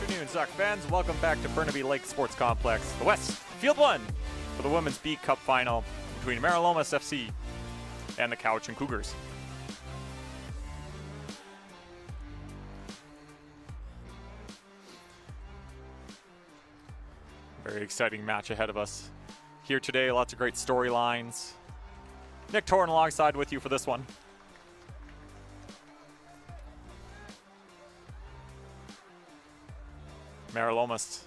afternoon, soccer fans. Welcome back to Burnaby Lake Sports Complex, the West, Field 1, for the Women's B Cup Final between Meralomas FC and the Cowichan Cougars. Very exciting match ahead of us here today. Lots of great storylines. Nick Torn alongside with you for this one. Meralomas,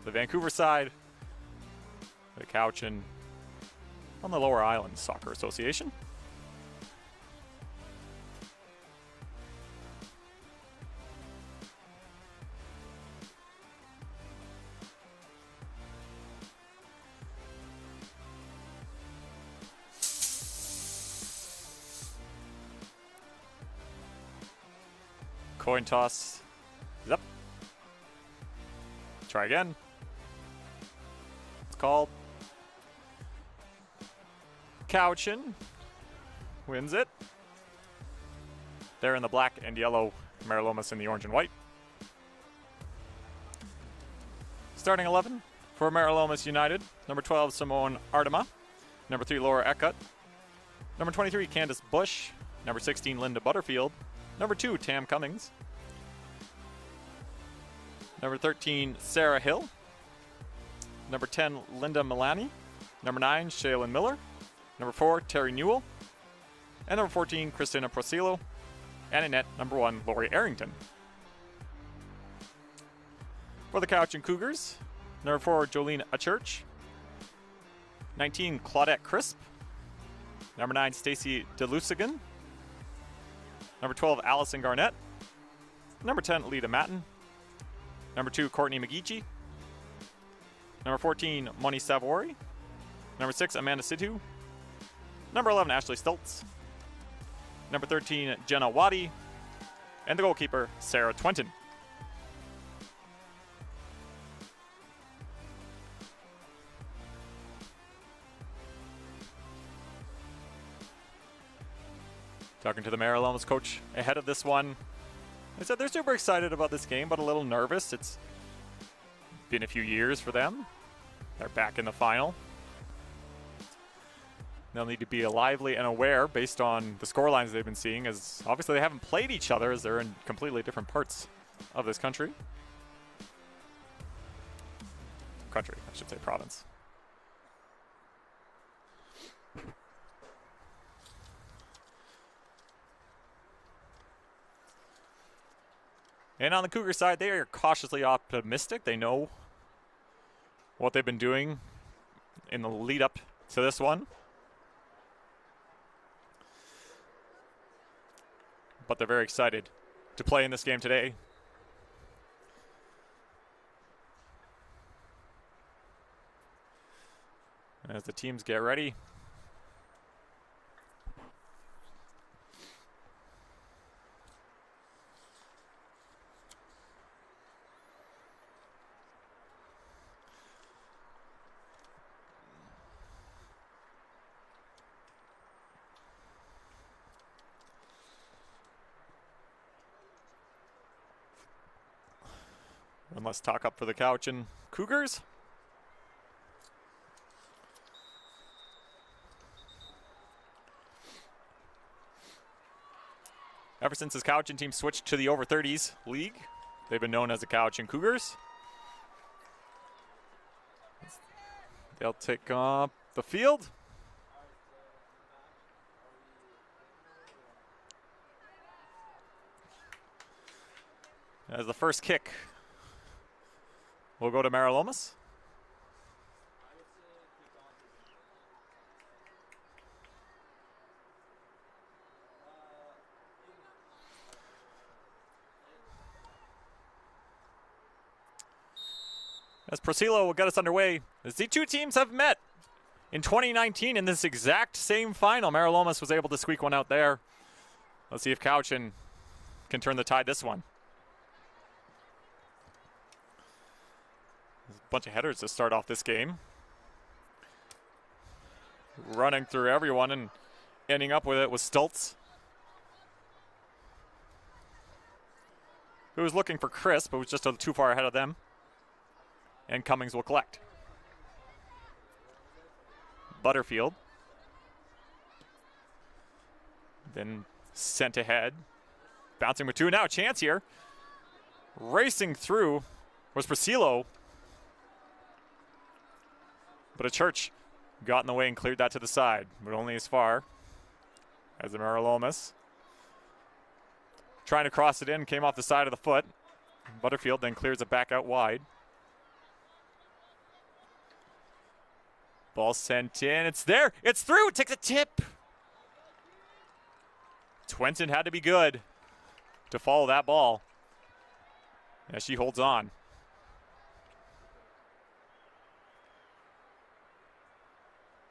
the Vancouver side, the Cowichan on the Lower Island Soccer Association. Coin toss is up. Try again. It's called. Cowichan wins it. They're in the black and yellow, Meralomas in the orange and white. Starting 11 for Meralomas United. Number 12, Simone Artema. Number 3, Laura Eckert. Number 23, Candace Bush. Number 16, Linda Butterfield. Number 2, Tam Cummings. Number 13, Sarah Hill. Number 10, Linda Milani. Number 9, Shaylin Miller. Number 4, Terry Newell. And number 14, Christina Prosillo. And in net, number 1, Lori Arrington. For the Cowichan Cougars, number 4, Jolene Achurch. 19, Claudette Crisp. Number 9, Stacy DeLusigan. Number 12, Allison Garnett. Number 10, Lita Matten. Number 2, Courtney McGeechee. Number 14, Moni Savory. Number 6, Amanda Sidhu. Number 11, Ashley Stoltz. Number 13, Jenna Waddy. And the goalkeeper, Sarah Twenton. Talking to the Meralomas coach ahead of this one. They said they're super excited about this game, but a little nervous. It's been a few years for them. They're back in the final. They'll need to be lively and aware based on the scorelines they've been seeing, as obviously they haven't played each other as they're in completely different parts of this country. Country, I should say province. And on the Cougar side, they are cautiously optimistic. They know what they've been doing in the lead up to this one. But they're very excited to play in this game today. As the teams get ready. And let's talk up for the Cowichan Cougars. Ever since this Cowichan team switched to the over 30s league, they've been known as the Cowichan Cougars. They'll take up the field. As the first kick will go to Meralomas. As Prosillo will get us underway, as the two teams have met in 2019 in this exact same final. Meralomas was able to squeak one out there. Let's see if Cowichan can turn the tide this one. There's a bunch of headers to start off this game. Running through everyone and ending up with it was Stoltz. who was looking for Chris, but was just too far ahead of them. And Cummings will collect. Butterfield. Then sent ahead. Bouncing with 2. Now a chance here. Racing through was Priscillo. But a Church got in the way and cleared that to the side, but only as far as the Meralomas. Trying to cross it in, came off the side of the foot. Butterfield then clears it back out wide. Ball sent in, it's there, it's through, it takes a tip. Twenton had to be good to follow that ball as she holds on.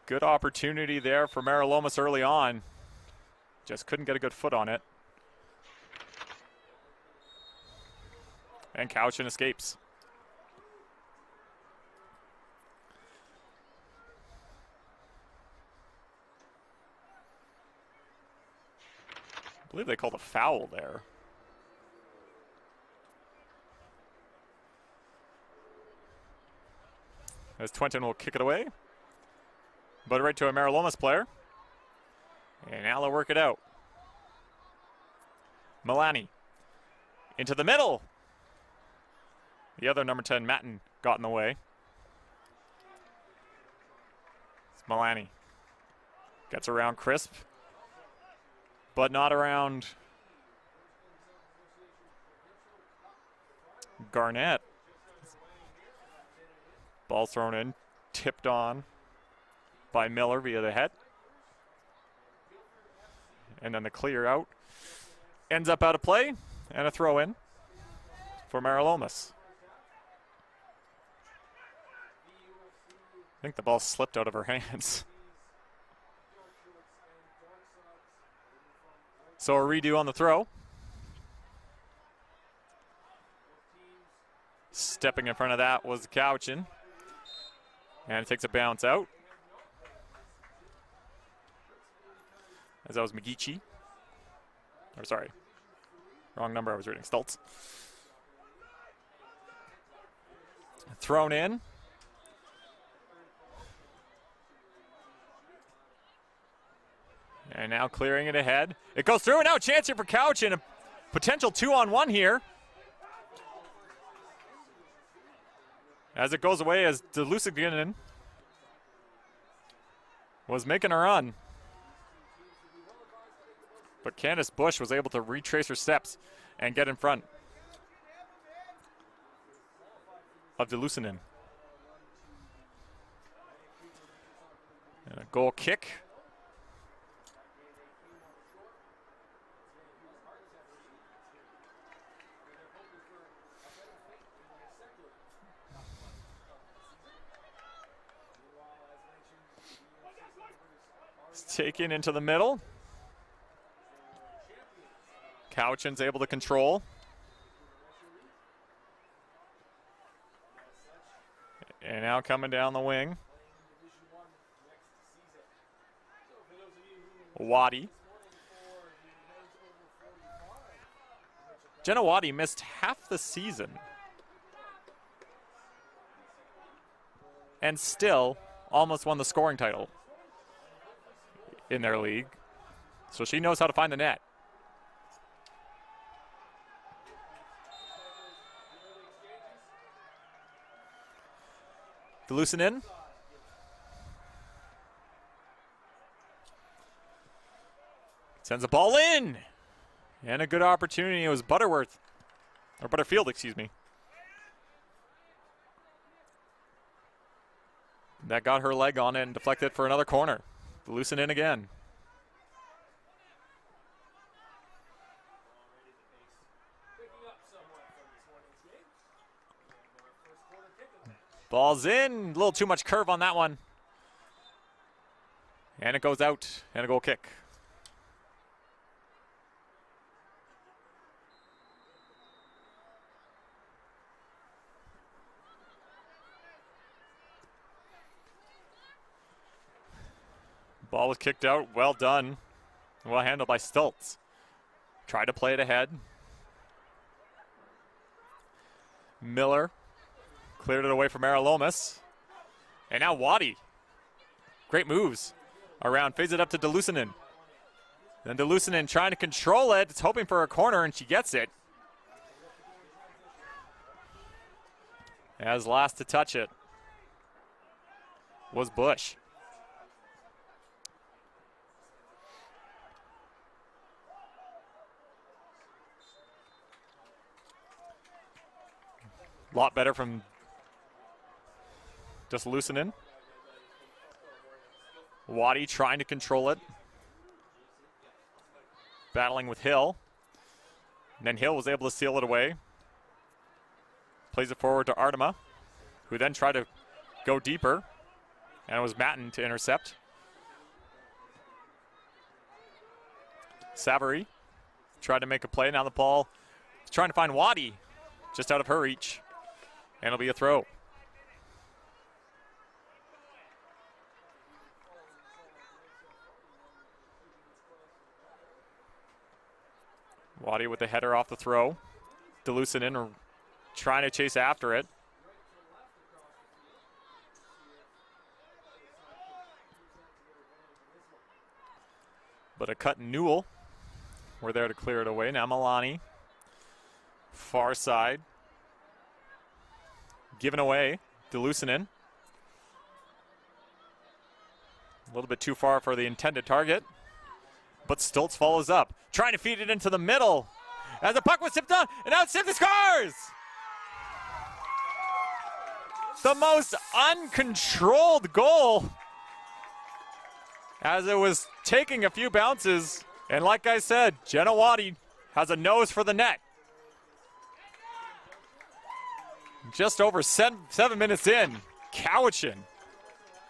Good opportunity there for Meralomas early on. Just couldn't get a good foot on it. And Cowichan escapes. I believe they called a foul there. As Twenton will kick it away. But right to a Meralomas player. And now they'll work it out. Milani into the middle. The other number 10, Matten, got in the way. It's Milani. Gets around Crisp. But not around Garnett. Ball thrown in, tipped on by Miller via the head. And then the clear out ends up out of play, and a throw in for Meralomas. I think the ball slipped out of her hands. So a redo on the throw. Stepping in front of that was Cowichan. And it takes a bounce out. As that was McGeechee. Or sorry, wrong number I was reading, Stultz. Thrown in. And now clearing it ahead. It goes through, and now a chance here for Cowichan. A potential 2-on-1 here. As it goes away, as Delusiginen was making a run. But Candace Bush was able to retrace her steps and get in front of Delusiginen. And a goal kick. It's taken into the middle. Cowichan's able to control. And now coming down the wing. Waddy. Jenna Waddy missed half the season. And still almost won the scoring title in their league. So she knows how to find the net. Delusiginen. Sends the ball in. And a good opportunity. It was Butterfield, excuse me. That got her leg on it and deflected for another corner. Delusiginen again. Ball's in. A little too much curve on that one. And it goes out. And a goal kick. Ball was kicked out. Well done. Well handled by Stultz. Tried to play it ahead. Miller cleared it away from Meralomas. And now Waddy. Great moves around, fades it up to Delucinen. Then Delucinen trying to control it. It's hoping for a corner, and she gets it. As last to touch it was Bush. A lot better from just Delucinen. Waddy trying to control it. Battling with Hill. And then Hill was able to seal it away. Plays it forward to Artema, who then tried to go deeper. And it was Matten to intercept. Savary tried to make a play. Now the ball is trying to find Waddy, just out of her reach. And it'll be a throw. Waddy with the header off the throw. Delucinen trying to chase after it. But a cut and Newell were there to clear it away. Now Milani, far side. Given away, Delucinen. A little bit too far for the intended target. But Stoltz follows up, trying to feed it into the middle. As the puck was tipped on, and now it's tipped, scores! The most uncontrolled goal. As it was taking a few bounces. And like I said, Jenna Waddy has a nose for the net. Just over 7 minutes in, Cowichan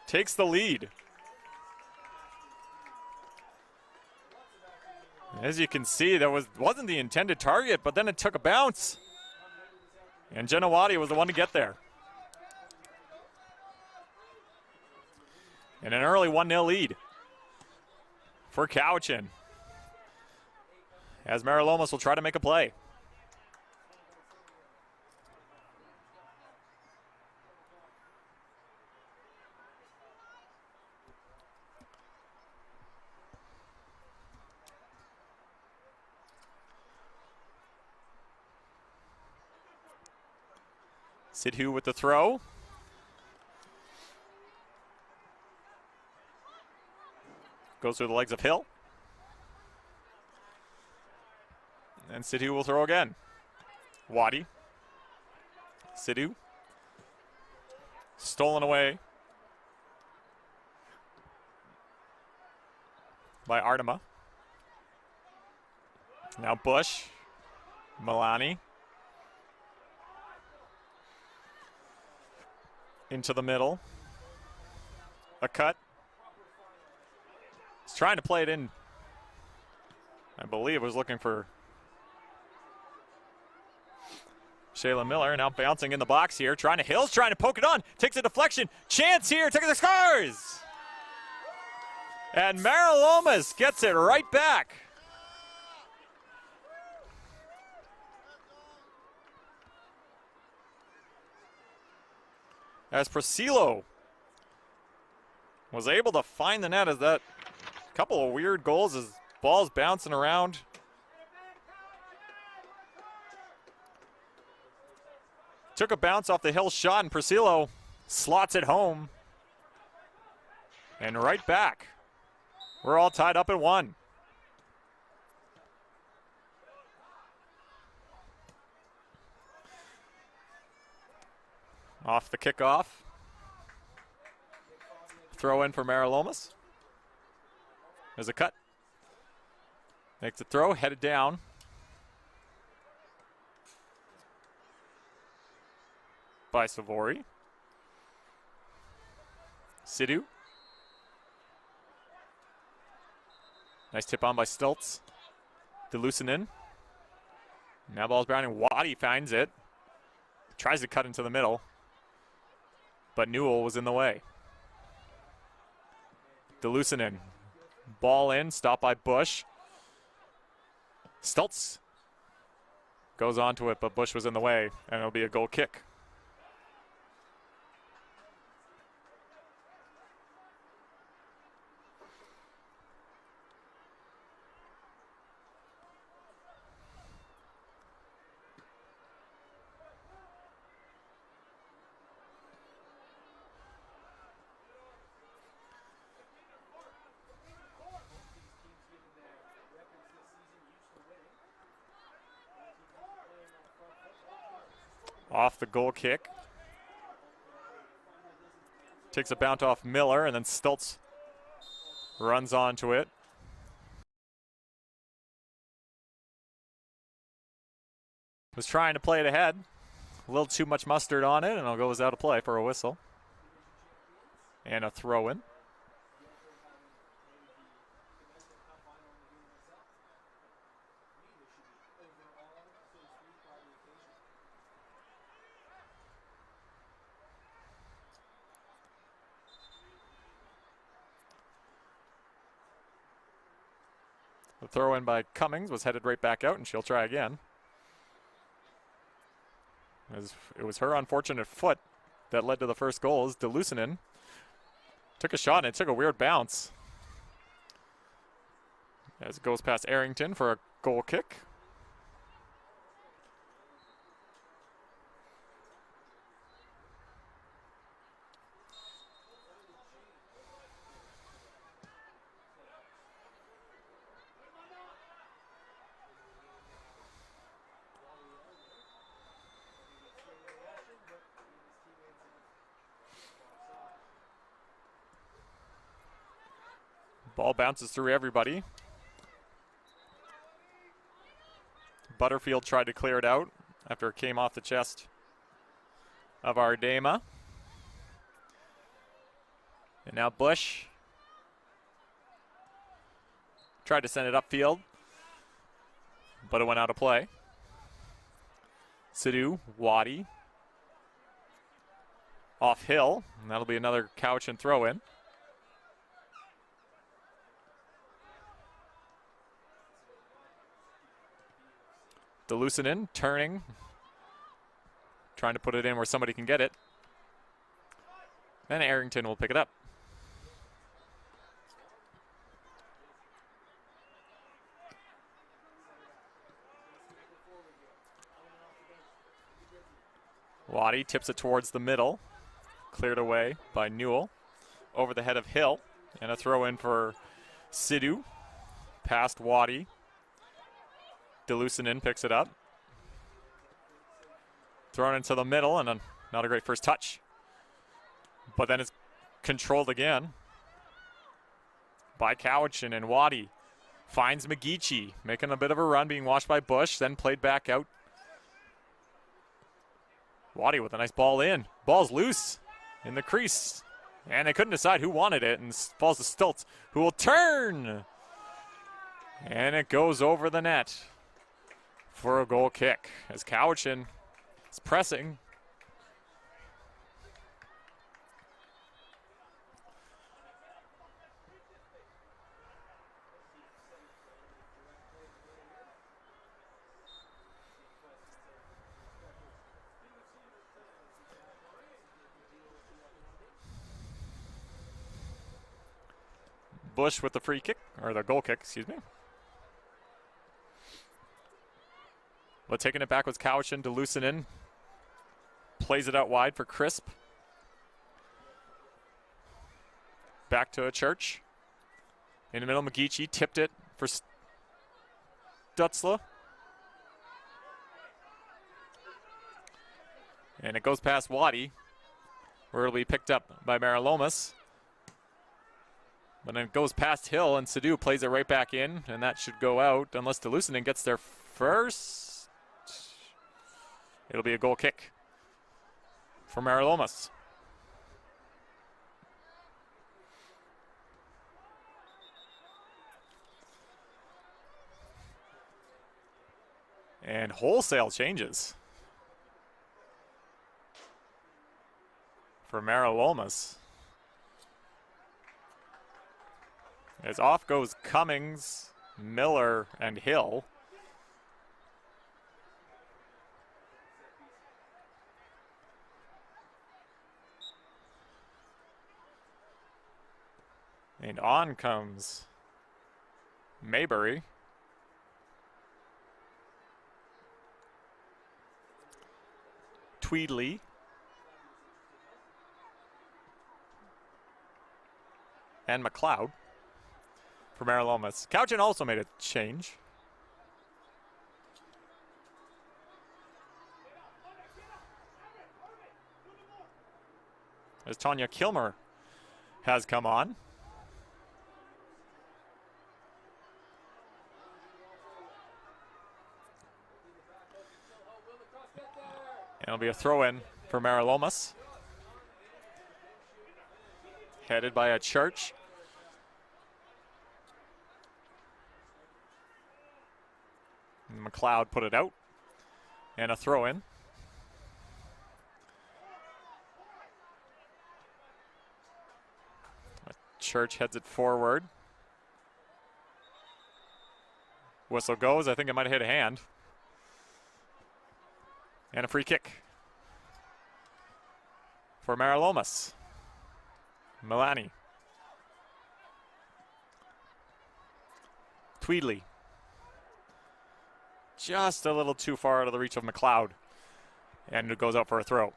takes the lead. As you can see, that wasn't the intended target, but then it took a bounce. And Jenna Waddy was the one to get there. And an early 1-0 lead for Cowichan. As Meralomas will try to make a play. Sidhu with the throw. Goes through the legs of Hill. And Sidhu will throw again. Waddy. Sidhu. Stolen away by Artema. Now Bush. Milani. Into the middle. A cut. He's trying to play it in. I believe was looking for Shayla Miller. Now bouncing in the box here. Hill's trying to poke it on. Takes a deflection. Chance here. Taking the scores. And Meralomas gets it right back. As Provincial was able to find the net, as that couple of weird goals as balls bouncing around. Took a bounce off the Hill shot, and Provincial slots it home. And right back. We're all tied up at 1. Off the kickoff. Throw in for Meralomas. There's a cut. Makes a throw, headed down. By Savory. Sidhu. Nice tip on by Stoltz. Delucinen. Now ball's Browning. Waddy finds it. Tries to cut into the middle. But Newell was in the way. Delucinen. Ball in, stopped by Bush. Stoltz Goes onto it, but Bush was in the way, and it'll be a goal kick. Off the goal kick. Takes a bounce off Miller, and then Stultz runs onto it. Was trying to play it ahead. A little too much mustard on it, and it'll go out of play for a whistle. And a throw-in. The throw-in by Cummings was headed right back out, and she'll try again. It was her unfortunate foot that led to the first goal. As Delucinen took a shot, and it took a weird bounce. As it goes past Arrington for a goal kick. Ball bounces through everybody. Butterfield tried to clear it out after it came off the chest of Ardema. And now Bush tried to send it upfield, but it went out of play. Sidhu, Waddy, off Hill, and that'll be another Cowichan throw-in. Delucinen turning, trying to put it in where somebody can get it. And Arrington will pick it up. Waddy tips it towards the middle, cleared away by Newell. Over the head of Hill, and a throw in for Sidhu, past Waddy. Delucinen picks it up. Thrown into the middle, and not a great first touch. But then it's controlled again by Cowichan, and Waddy finds McGeechee, making a bit of a run, being washed by Bush, then played back out. Waddy with a nice ball in. Ball's loose in the crease, and they couldn't decide who wanted it, and falls to Stultz, who will turn. And it goes over the net for a goal kick as Cowichan is pressing. Bush with the free kick, or the goal kick, excuse me. But taking it back was Cowichan. Delucinen plays it out wide for Crisp. Back to a Church. In the middle, McGeechee tipped it for Stutzla. And it goes past Waddy, where it'll be picked up by Meralomas. But then it goes past Hill, and Sidhu plays it right back in, and that should go out unless Delucinen gets there first. It'll be a goal kick for Meralomas. And wholesale changes for Meralomas. As off goes Cummings, Miller, and Hill. And on comes Maybury. Tweedley. And McLeod for Meralomas. Cowichan also made a change. As Tanya Kilmer has come on. And it'll be a throw-in for Meralomas. Headed by a Church. McLeod put it out. And a throw-in. Church heads it forward. Whistle goes. I think it might have hit a hand. And a free kick for Meralomas. Milani. Tweedley. Just a little too far out of the reach of McLeod. And it goes out for a throw.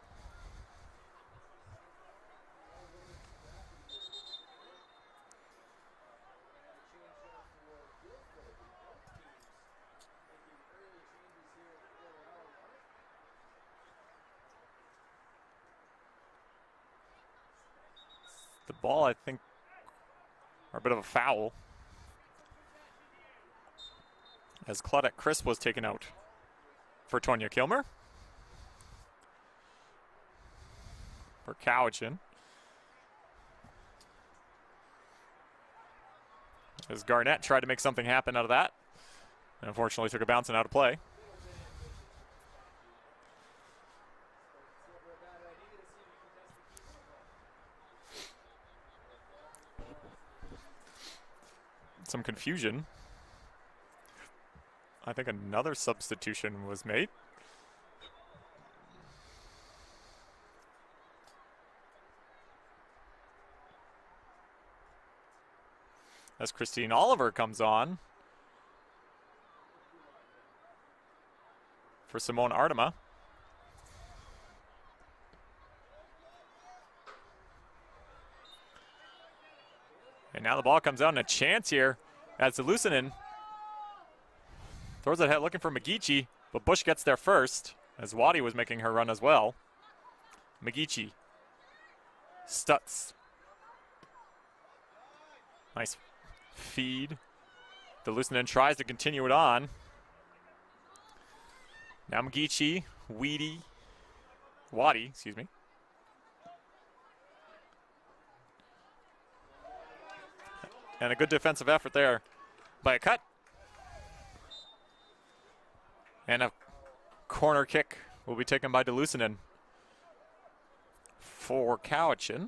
The ball, I think, or a bit of a foul, as Claudette Crisp was taken out for Tonya Kilmer. For Cowichan. As Garnett tried to make something happen out of that, and unfortunately took a bounce and out of play. Some confusion. I think another substitution was made. As Christine Oliver comes on for Simone Artema. And now the ball comes out and a chance here as Lusanen throws it ahead looking for McGeechee, but Bush gets there first as Waddy was making her run as well. McGeechee. Stutz. Nice feed. Lusanen tries to continue it on. Now McGeechee, Waddy, excuse me. And a good defensive effort there by a cut. And a corner kick will be taken by Lusanen for Cowichan.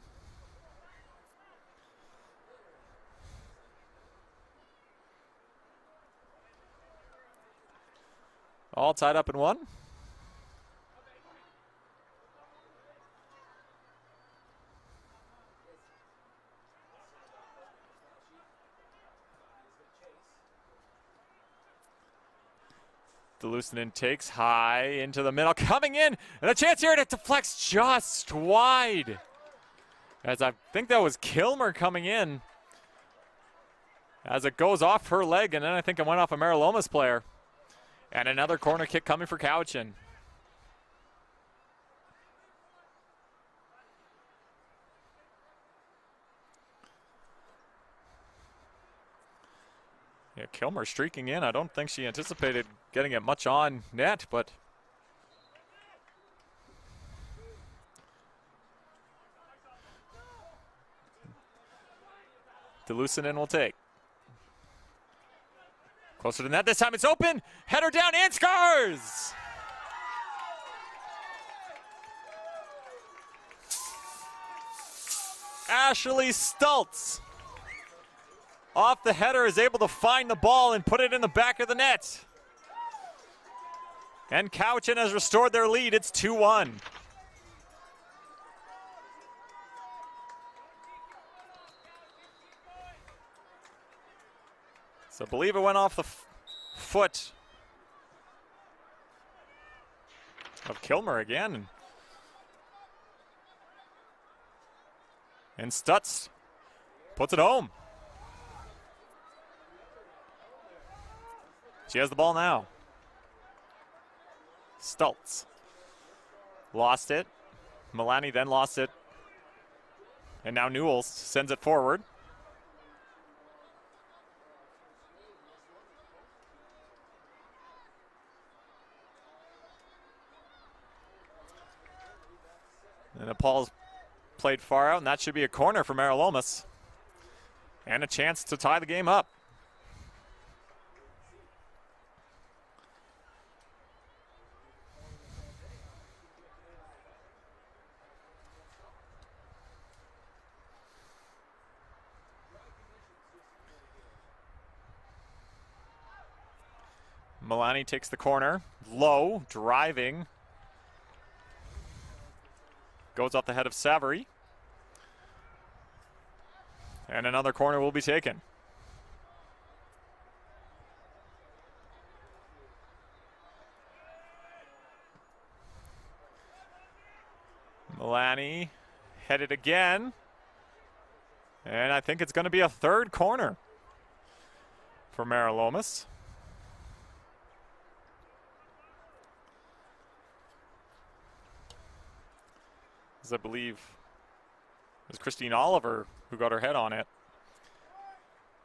All tied up in one. Lusanen takes high into the middle, coming in, and a chance here, and it deflects just wide. As I think that was Kilmer coming in. As it goes off her leg, and then I think it went off a Meralomas player. And another corner kick coming for Cowichan. Yeah, Kilmer streaking in. I don't think she anticipated getting it much on net, but Lusanen will take. Closer to net. This time it's open. Header down and scores! Ashley Stultz off the header is able to find the ball and put it in the back of the net. And Cowichan has restored their lead. It's 2-1. So I believe it went off the foot of Kilmer again. And Stutz puts it home. She has the ball now. Stutz lost it. Milani then lost it. And now Newell sends it forward. And the ball's played far out, and that should be a corner for Meralomas. And a chance to tie the game up. Milani takes the corner, low, driving. Goes off the head of Savary. And another corner will be taken. Milani headed again. And I think it's going to be a third corner for Meralomas. As I believe it was Christine Oliver who got her head on it.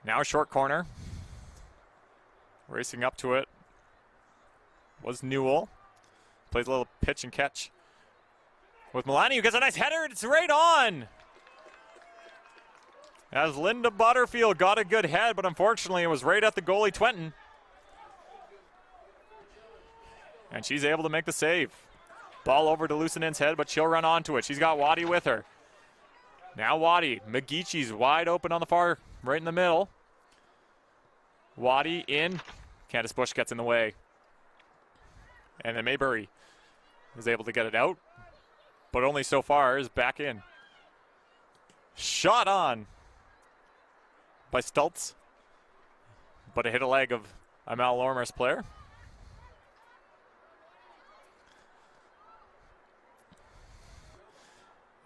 Now a short corner. Racing up to it was Newell. Plays a little pitch and catch with Milani, who gets a nice header. It's right on. As Linda Butterfield got a good head, but unfortunately it was right at the goalie Twenton. And she's able to make the save. Ball over to Lucinen's head, but she'll run onto it. She's got Waddy with her. Now Waddy. McGeechie's wide open on the far, right in the middle. Waddy in. Candace Bush gets in the way. And then Maybury is able to get it out, but only so far, is back in. Shot on by Stultz, but it hit a leg of a Meralomas player.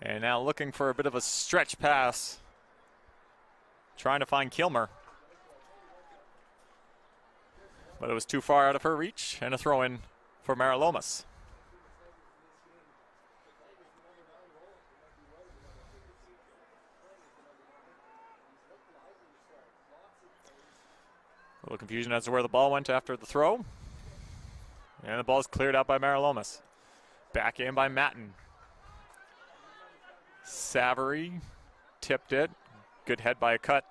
And now looking for a bit of a stretch pass, trying to find Kilmer. But it was too far out of her reach, and a throw-in for Meralomas. A little confusion as to where the ball went after the throw. And the ball is cleared out by Meralomas. Back in by Matten. Savary tipped it. Good head by a cut.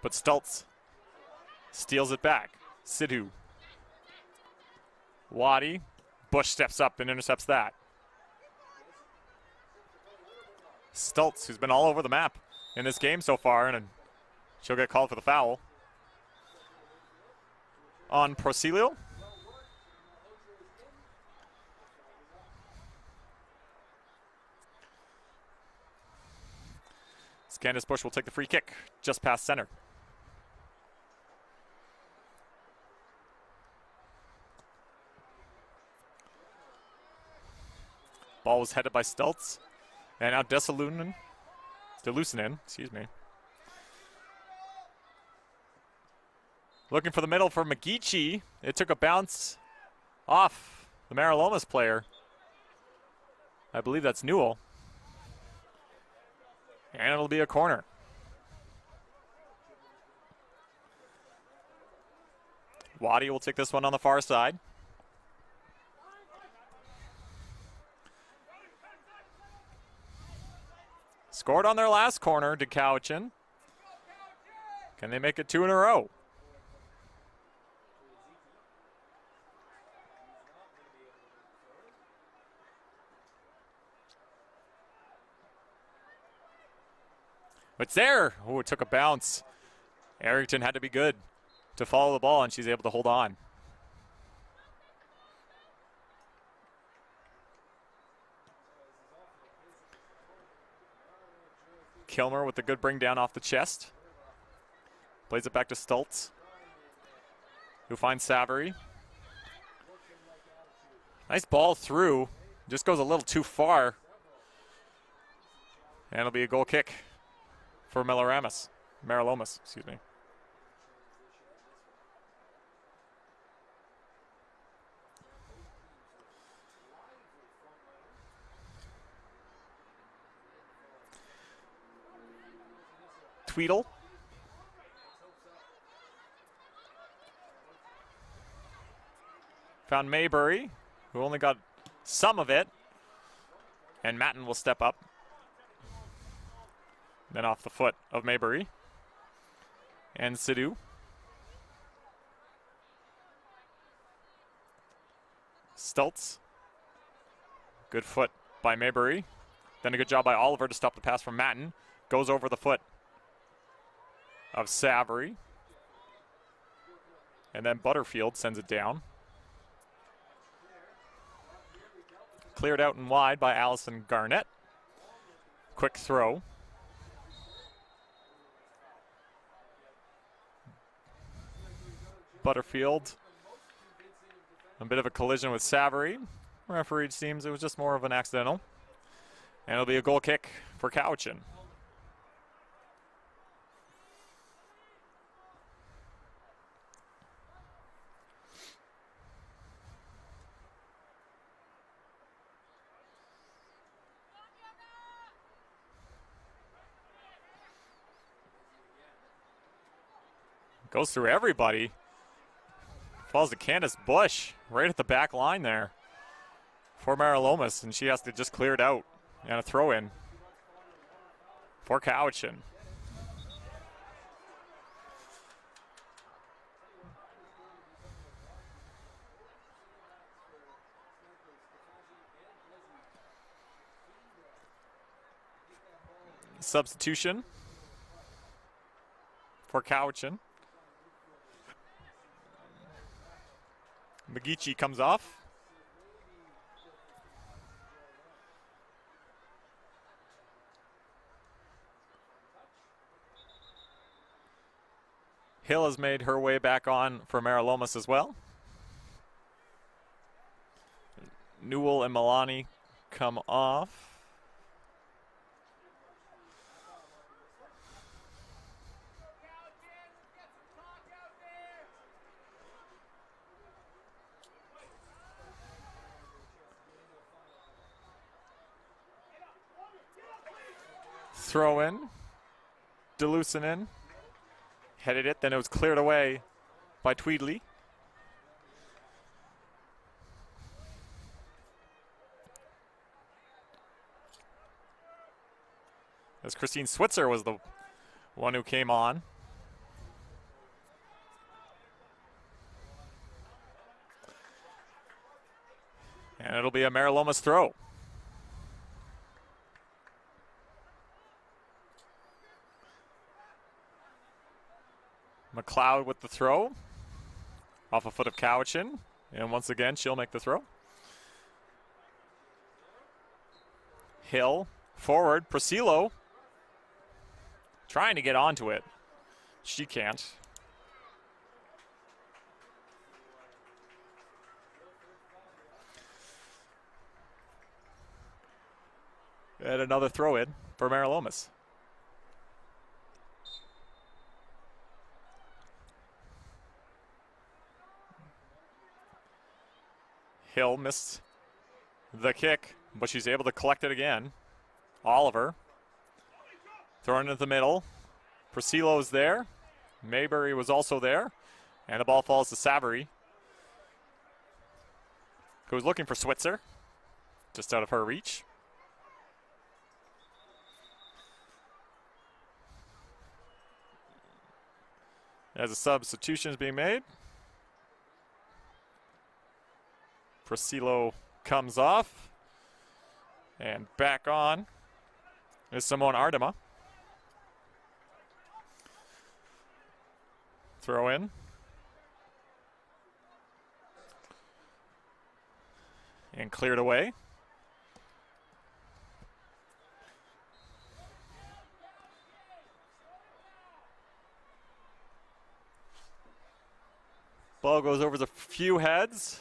But Stultz steals it back. Sidhu. Waddy. Bush steps up and intercepts that. Stultz, who's been all over the map in this game so far, and she'll get called for the foul on Provincial. Candace Bush will take the free kick just past center. Ball was headed by Stultz. And now Delucinen, excuse me. Looking for the middle for McGeechie. It took a bounce off the Meralomas player. I believe that's Newell. And it'll be a corner. Waddy will take this one on the far side. Scored on their last corner to Cowichan. Can they make it 2 in a row? It's there. Oh, it took a bounce. Arrington had to be good to follow the ball, and she's able to hold on. Kilmer with the good bring down off the chest. Plays it back to Stultz, who finds Savary. Nice ball through. Just goes a little too far. And it'll be a goal kick for Meralomas, excuse me. Tweedle. Found Maybury, who only got some of it. And Matten will step up. Then off the foot of Maybury. And Sidhu. Stultz. Good foot by Maybury. Then a good job by Oliver to stop the pass from Matten. Goes over the foot of Savary. And then Butterfield sends it down. Cleared out and wide by Allison Garnett. Quick throw. Butterfield. A bit of a collision with Savary. Referee seems it was just more of an accidental. And it'll be a goal kick for Cowichan. Goes through everybody. Falls to Candace Bush right at the back line there for Meralomas, and she has to just clear it out. And a throw in for Cowichan. Substitution for Cowichan. McGeechee comes off. Hill has made her way back on for Meralomas as well. Newell and Milani come off. Throw in. Delucinin headed it, then it was cleared away by Tweedley. As Christine Switzer was the one who came on. And it'll be a Meralomas throw. McLeod with the throw. Off a foot of Cowichan. And once again, she'll make the throw. Hill forward. Priscillo trying to get onto it. She can't. And another throw in for Meralomas. Hill missed the kick, but she's able to collect it again. Oliver throwing it into the middle. Priscillo's there. Maybury was also there. And the ball falls to Savary, who was looking for Switzer. Just out of her reach. As a substitution is being made. Priscillo comes off. And back on is Simone Ardema. Throw in. And cleared away. Ball goes over the few heads,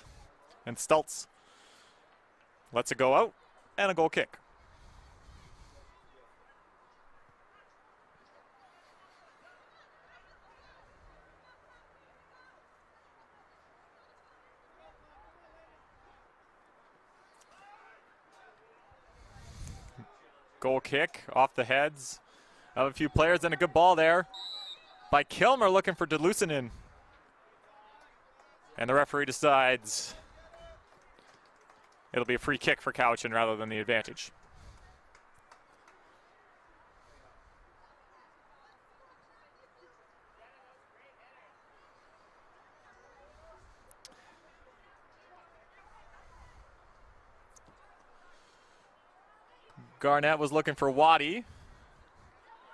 and Stultz lets it go out, and a goal kick. Goal kick off the heads of a few players, and a good ball there by Kilmer looking for Delucinin. And the referee decides it'll be a free kick for Cowichan rather than the advantage. Garnett was looking for Waddy.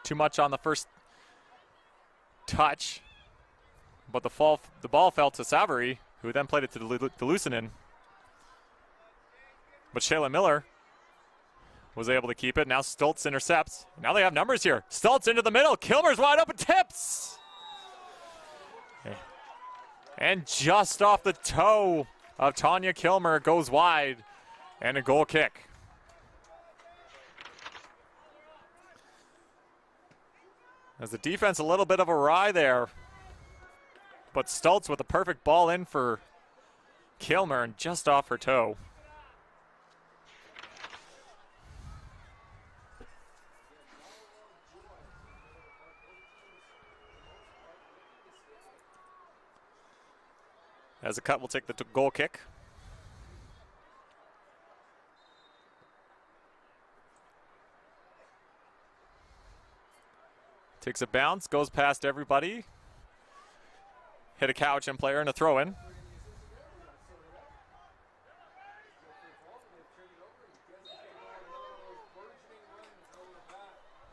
Too much on the first touch. But the ball fell to Savary, who then played it to Delucinin. But Shayla Miller was able to keep it. Now Stultz intercepts. Now they have numbers here. Stultz into the middle. Kilmer's wide open, tips! And just off the toe of Tanya Kilmer, goes wide. And a goal kick. As the defense a little bit of a wry there. But Stultz with a perfect ball in for Kilmer and just off her toe. As a cut, we'll take the goal kick. Takes a bounce, goes past everybody. Hit a Cowichan player and a throw-in.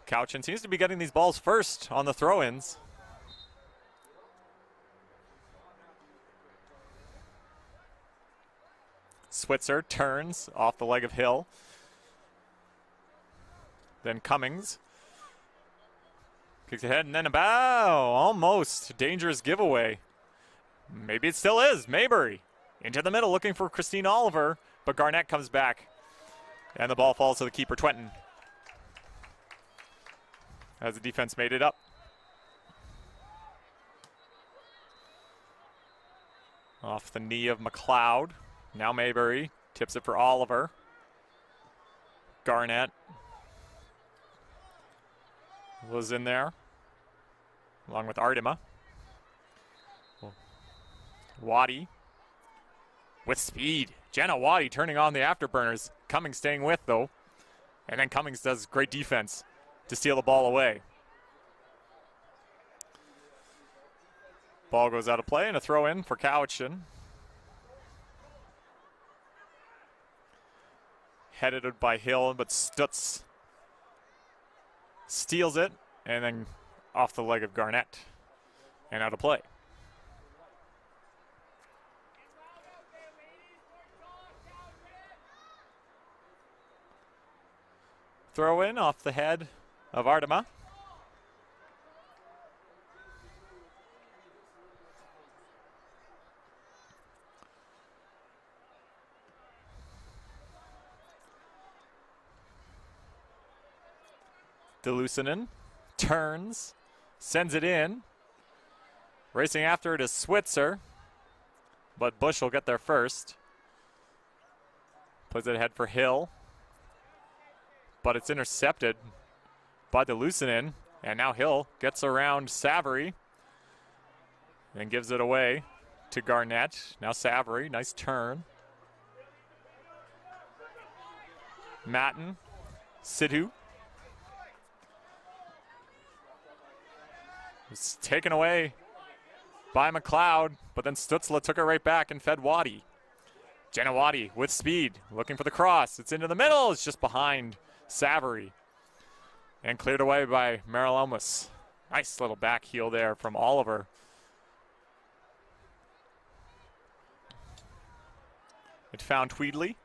Cowichan seems to be getting these balls first on the throw-ins. Switzer turns off the leg of Hill. Then Cummings. Kicks ahead and then a bow. Almost dangerous giveaway. Maybe it still is. Maybury into the middle looking for Christine Oliver, but Garnett comes back. And the ball falls to the keeper, Twenton. As the defense made it up. Off the knee of McLeod. Now Maybury tips it for Oliver. Garnett was in there, along with Artima. Waddy with speed. Jenna Waddy turning on the afterburners. Cummings staying with, though. And then Cummings does great defense to steal the ball away. Ball goes out of play and a throw in for Cowichan. Headed by Hill, but Stutz steals it and then off the leg of Garnett and out of play. Throw in off the head of Artima. Delucinin turns, sends it in. Racing after it is Switzer, but Bush will get there first. Plays it ahead for Hill, but it's intercepted by Delucinin, and now Hill gets around Savary and gives it away to Garnett. Now Savary, nice turn. Matten, Sidhu. It's taken away by McLeod, but then Stutzla took it right back and fed Waddy. Jenna Waddy with speed, looking for the cross. It's into the middle. It's just behind Savary. And cleared away by Meralomas. Nice little back heel there from Oliver. It found Tweedley.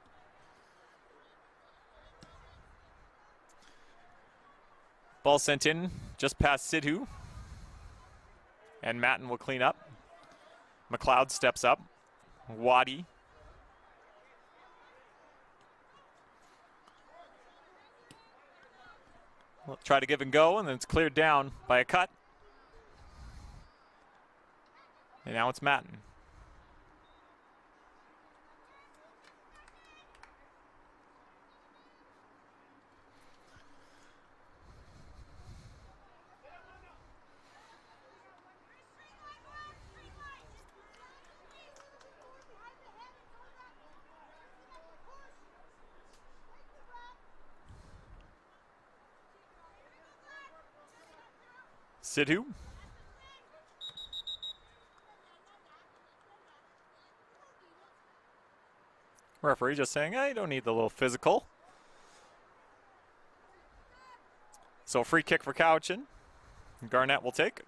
Ball sent in just past Sidhu. And Matten will clean up. McLeod steps up. Waddy. We'll try to give and go, and then it's cleared down by a cut. And now it's Matten. Sidhu. Referee just saying, hey, you don't need the little physical. So free kick for Cowichan. Garnett will take.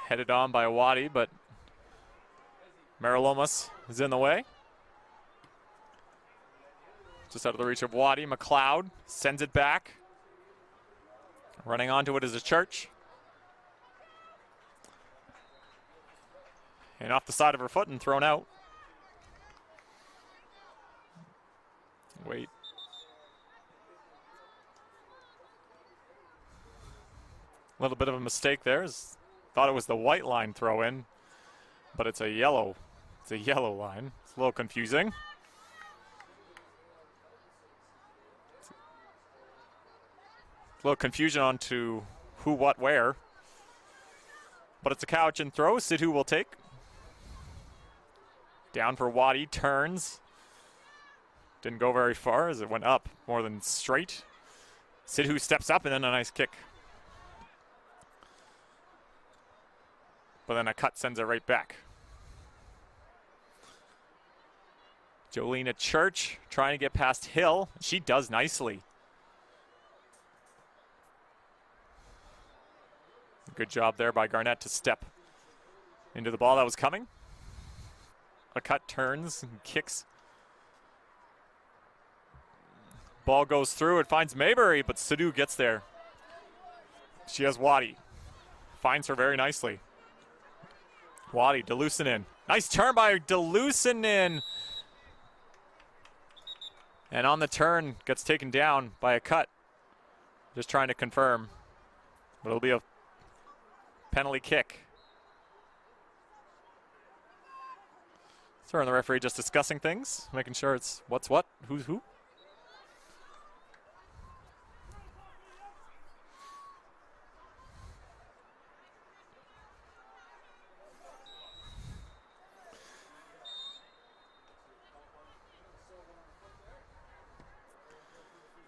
Headed on by Waddy, but Meralomas is in the way. Just out of the reach of Waddy. McLeod sends it back. Running onto it is a Church. And off the side of her foot and thrown out. Wait. A little bit of a mistake there. Thought it was the white line throw in, but it's a yellow. It's a yellow line. It's a little confusing. A little confusion on to who, what, where. But it's a Cowichan throw. Sidhu will take. Down for Waddy. Turns. Didn't go very far as it went up more than straight. Sidhu steps up and then a nice kick. But then a cut sends it right back. Jolene Church trying to get past Hill. She does nicely. Good job there by Garnett to step into the ball that was coming. A cut turns and kicks. Ball goes through. It finds Maybury, but Sidhu gets there. She has Waddy. Finds her very nicely. Waddy, Delucinin. Nice turn by Delucinin. And on the turn, gets taken down by a cut. Just trying to confirm. But it'll be a penalty kick. Sorry, the referee just discussing things, making sure it's what's what, who's who.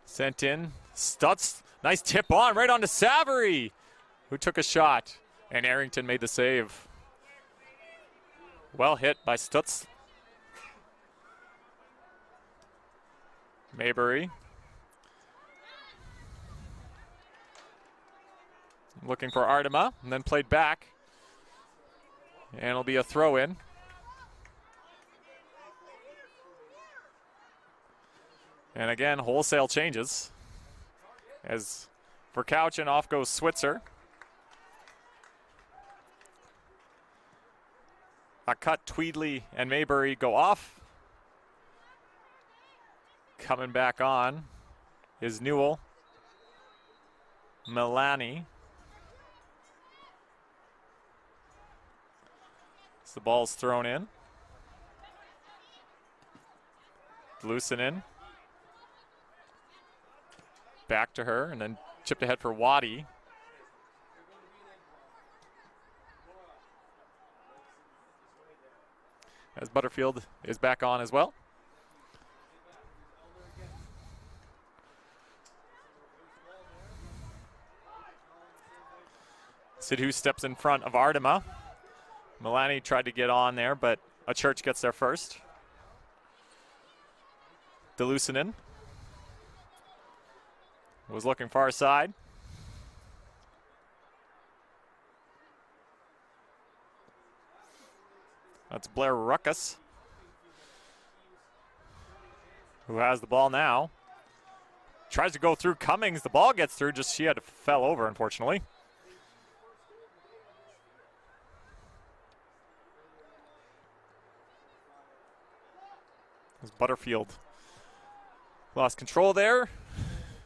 Sent in. Stutz. Nice tip on right onto Savary, who took a shot. And Arrington made the save. Well hit by Stutz. Maybury. Looking for Artema, and then played back. And it'll be a throw in. And again, wholesale changes. As for Cowichan, off goes Switzer. A cut, Tweedley and Maybury go off. Coming back on is Newell. Milani. As the ball's thrown in. Delucinin. Back to her, and then chipped ahead for Waddy. As Butterfield is back on as well. Sidhu steps in front of Artema. Milani tried to get on there, but a Church gets there first. Delucinin was looking far side. That's Blair Ruckus. who has the ball now. Tries to go through Cummings. The ball gets through, just she had to fell over, unfortunately. As Butterfield lost control there,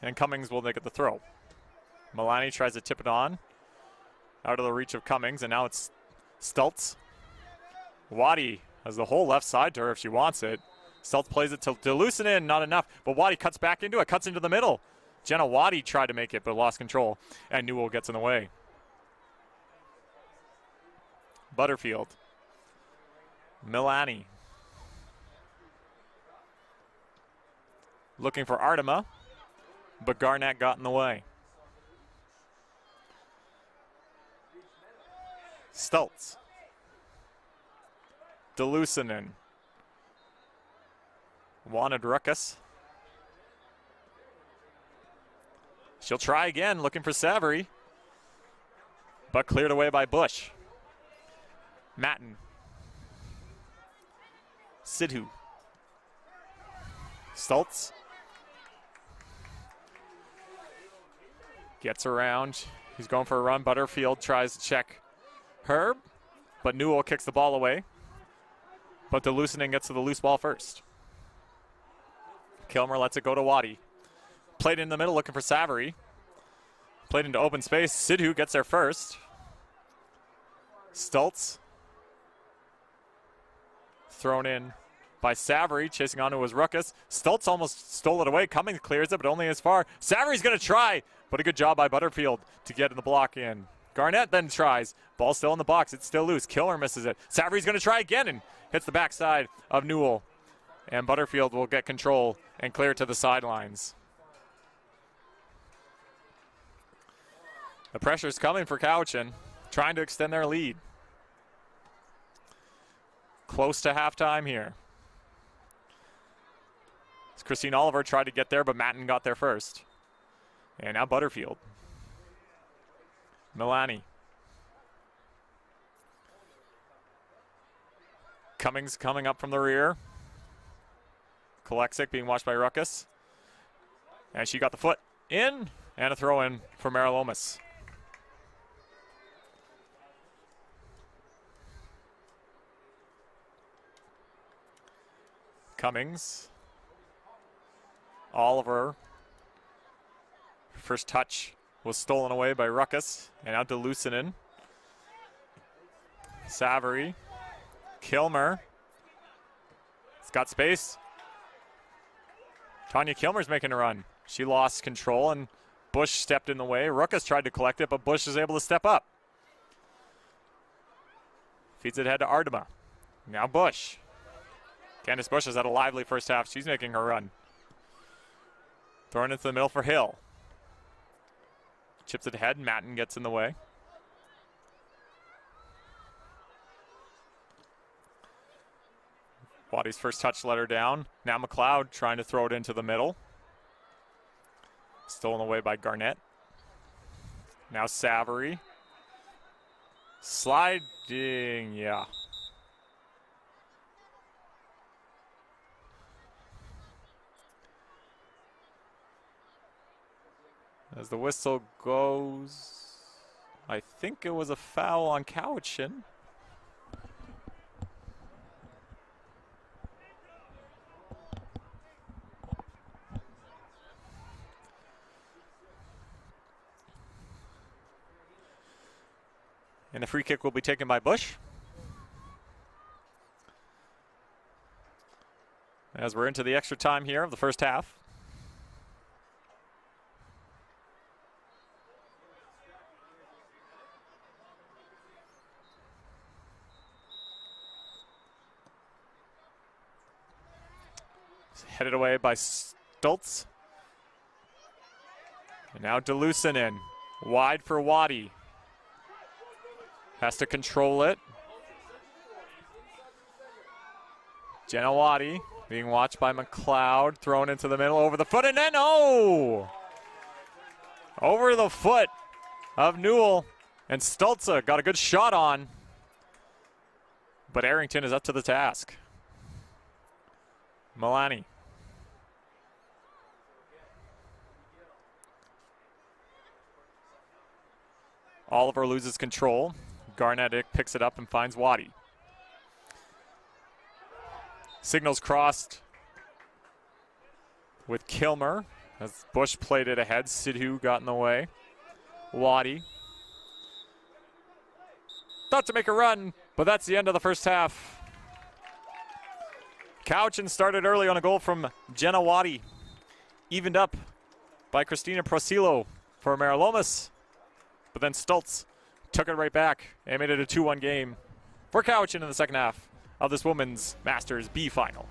and Cummings will make it the throw. Milani tries to tip it on, out of the reach of Cummings, and now it's Stultz. Waddy has the whole left side to her if she wants it. Stultz plays it to loosen in, not enough, but Waddy cuts back into it, cuts into the middle. Jenna Waddy tried to make it, but lost control, and Newell gets in the way. Butterfield. Milani. Looking for Artema, but Garnett got in the way. Stultz. Delucinen. Wanted Ruckus. She'll try again, looking for Savory, but cleared away by Bush. Matten. Sidhu. Stultz. Gets around. He's going for a run. Butterfield tries to check Herb, but Newell kicks the ball away. But the loosening gets to the loose ball first. Kilmer lets it go to Waddy. Played in the middle, looking for Savory. Played into open space. Sidhu gets there first. Stultz. Thrown in by Savory, chasing onto his Ruckus. Stultz almost stole it away. Cummings clears it, but only as far. Savory's going to try, but a good job by Butterfield to get in the block in. Garnett then tries. Ball still in the box. It's still loose. Killer misses it. Savory's going to try again and hits the backside of Newell. And Butterfield will get control and clear to the sidelines. The pressure's coming for Cowichan, trying to extend their lead. Close to halftime here. Christine Oliver tried to get there, but Matten got there first. And now Butterfield. Milani. Cummings coming up from the rear. Koleksic being watched by Ruckus. And she got the foot in, and a throw in for Meralomas. Cummings. Oliver. First touch was stolen away by Ruckus, and out to Lucinin. Savory. Kilmer. It's got space. Tanya Kilmer's making a run. She lost control, and Bush stepped in the way. Ruckus tried to collect it, but Bush is able to step up. Feeds it ahead to Artema. Now Bush. Candace Bush has had a lively first half. She's making her run. Throwing into the middle for Hill. Chips it ahead. Matten gets in the way. Waddy's first touch let her down. Now McLeod trying to throw it into the middle. Stolen away by Garnett. Now Savory. Sliding, yeah. As the whistle goes, I think it was a foul on Cowichan. And the free kick will be taken by Bush. As we're into the extra time here of the first half. Headed away by Stultz. And now Delucinin. Wide for Waddy. Has to control it. Jenna Waddy being watched by McLeod. Thrown into the middle over the foot, and then over the foot of Newell. And Stultz got a good shot on. But Arrington is up to the task. Milani. Oliver loses control. Garnett picks it up and finds Waddy. Signals crossed with Kilmer as Bush played it ahead. Sidhu got in the way. Waddy thought to make a run, but that's the end of the first half. Cowichan started early on a goal from Jenna Waddy. Evened up by Christina Prosillo for Meralomas. But then Stultz took it right back and made it a 2-1 game for Cowichan in the second half of this Women's Masters B final.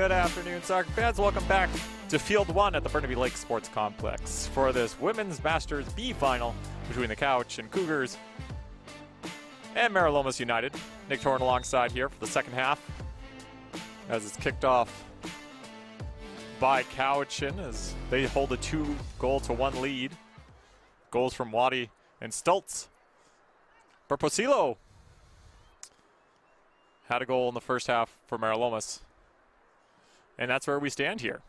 Good afternoon, soccer fans. Welcome back to Field 1 at the Burnaby Lake Sports Complex for this Women's Masters B final between the Cowichan Cougars and Meralomas United. Nick Torn alongside here for the second half as it's kicked off by Cowichan as they hold a 2-1 lead. Goals from Waddy and Stultz. But Provincial had a goal in the first half for Meralomas. And that's where we stand here.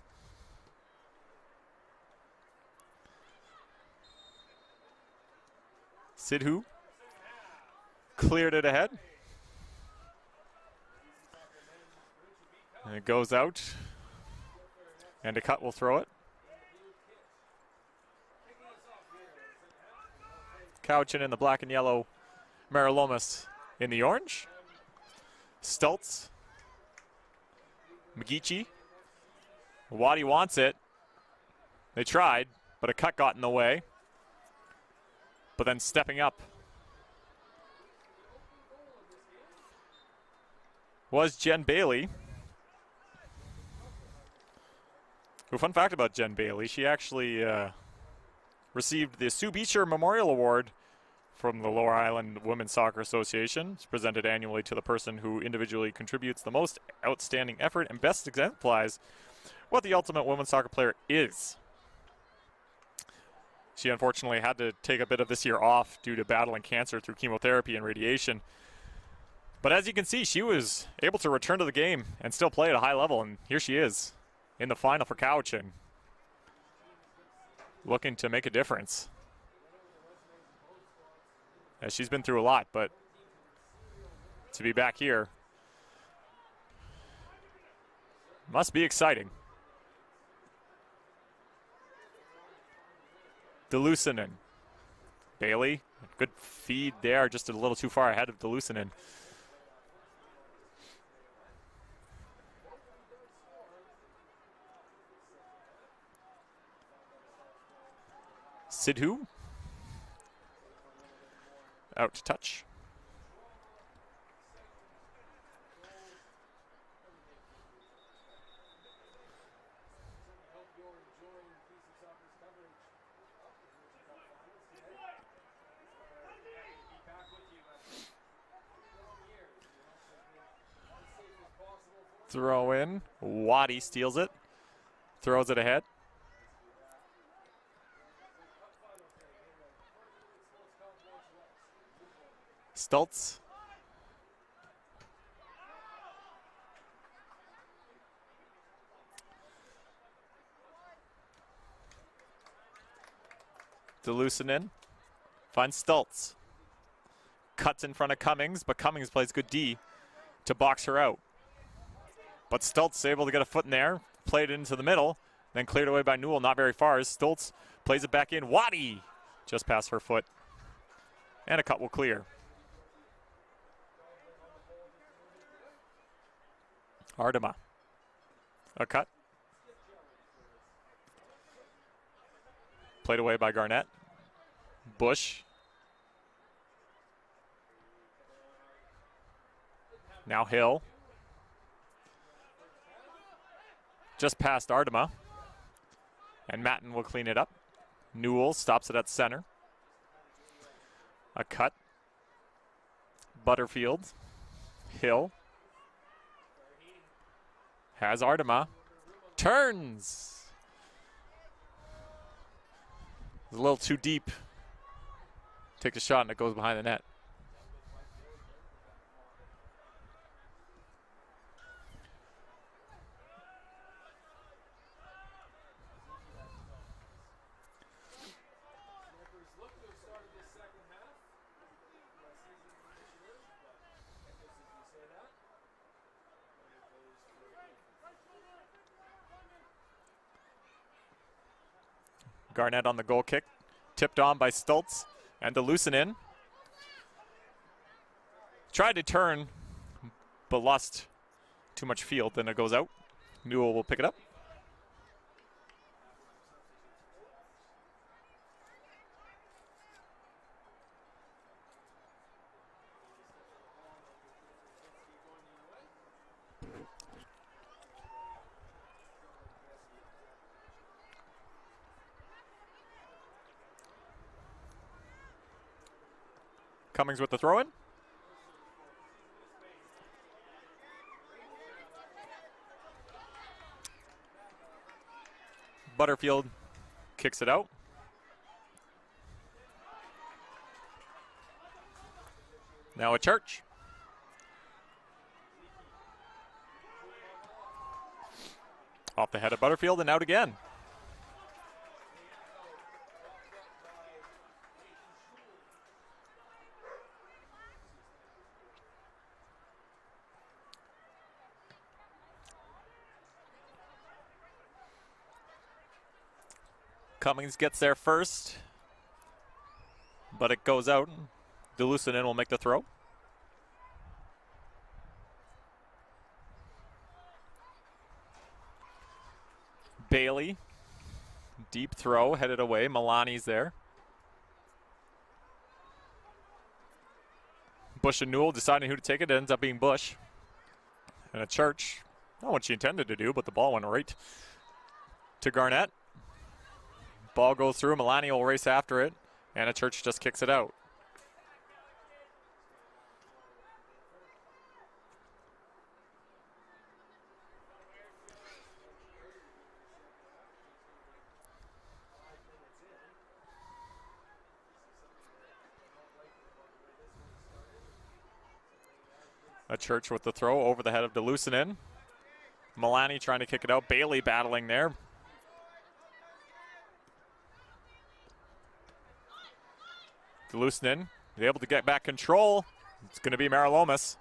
Sidhu cleared it ahead. And it goes out. And a cut will throw it. Cowichan in the black and yellow. Meralomas in the orange. Stultz. McGeechee. Waddy wants it. They tried, but a cut got in the way. But then stepping up was Jen Bailey. Well, fun fact about Jen Bailey, she actually received the Sue Beecher Memorial Award from the Lower Island Women's Soccer Association. It's presented annually to the person who individually contributes the most outstanding effort and best exemplifies what the ultimate women's soccer player is. She unfortunately had to take a bit of this year off due to battling cancer through chemotherapy and radiation. But as you can see, she was able to return to the game and still play at a high level, and here she is in the final for Cowichan, looking to make a difference. As she's been through a lot, but to be back here must be exciting. Delucinen. Bailey, good feed there, just a little too far ahead of Delucinen. Sidhu. Out to touch. Throw in. Waddy steals it. Throws it ahead. Stultz. Delucinen finds Stultz. Cuts in front of Cummings, but Cummings plays good D to box her out. But Stultz is able to get a foot in there, played it into the middle, then cleared away by Newell, not very far. As Stultz plays it back in. Waddy just past her foot. And a cut will clear. Ardema. A cut. Played away by Garnett. Bush. Now Hill. Just past Ardema. And Matten will clean it up. Newell stops it at center. A cut. Butterfield. Hill. Has Ardema. Turns. It's a little too deep. Takes a shot and it goes behind the net. Garnett on the goal kick. Tipped on by Stultz and Delucinen. Tried to turn, but lost too much field. Then it goes out. Newell will pick it up. Cummings with the throw-in. Butterfield kicks it out. Now a Church. Off the head of Butterfield and out again. Cummings gets there first, but it goes out. DeLucinin will make the throw. Bailey, deep throw, headed away. Milani's there. Bush and Newell deciding who to take it. It ends up being Bush. And a Church, not what she intended to do, but the ball went right to Garnett. Ball goes through. Milani will race after it, and a Church just kicks it out. A Church with the throw over the head of DeLucinin. Milani trying to kick it out. Bailey battling there. DeLucinin is able to get back control. It's going to be Meralomas.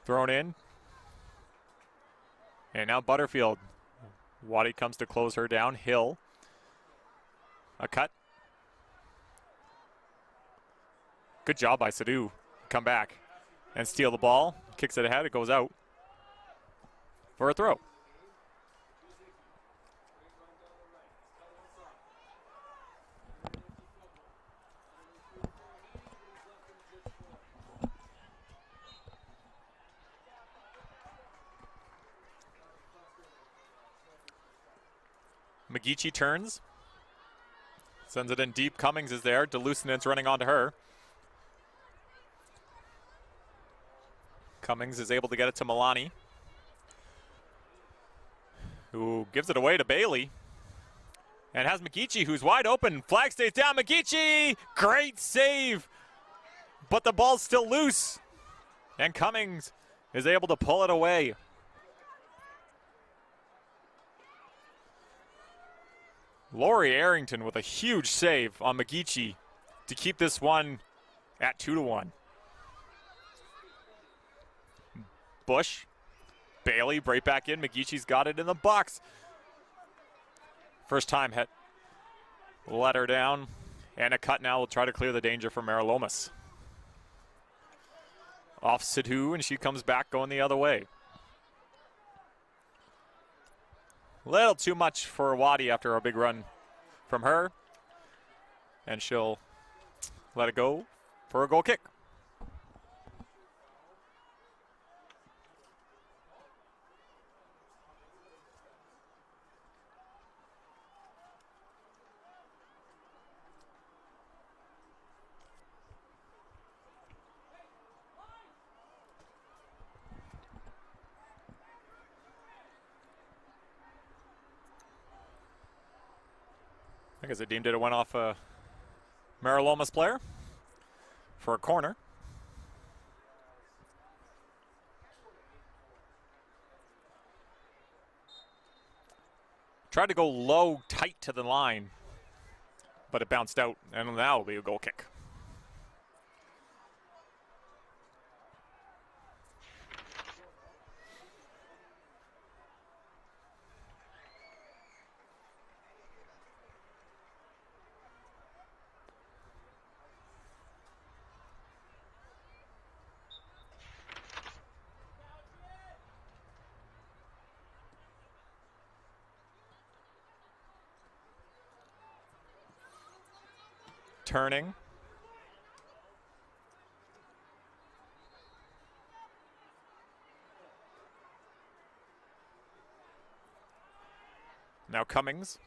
Thrown in. And now Butterfield. Waddy comes to close her down. Hill. A cut. Good job by Sadu. Come back and steal the ball. Kicks it ahead. It goes out for a throw. McGeechee turns. Sends it in deep. Cummings is there. DeLucinin's running onto her. Cummings is able to get it to Milani, who gives it away to Bailey. And has McGeechee, who's wide open. Flag stays down. McGeechee! Great save! But the ball's still loose. And Cummings is able to pull it away. Laurie Arrington with a huge save on McGeechee to keep this one at 2-1. Bush, Bailey, right back in. McGeechee's got it in the box. First time hit. Let her down. And a cut now will try to clear the danger for Meralomas. Off Sidhu, and she comes back going the other way. Little too much for Waddy after a big run from her. And she'll let it go for a goal kick. I guess it deemed it went off a Meralomas player for a corner. Tried to go low, tight to the line, but it bounced out, and now will be a goal kick. Turning. Now Cummings.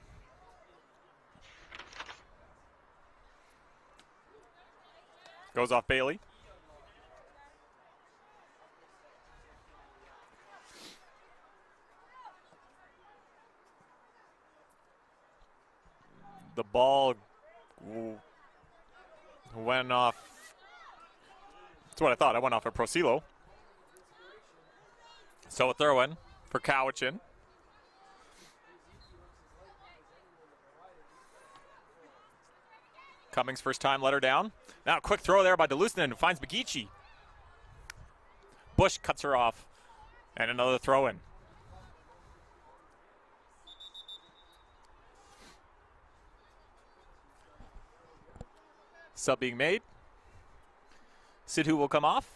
Goes off Bailey. The ball went off. That's what I thought. I went off a Provincial. So a throw in for Cowichan. Cummings first time let her down. Now a quick throw there by DeLucinen, finds McGeechee. Bush cuts her off. And another throw in. Sub being made. Sidhu will come off.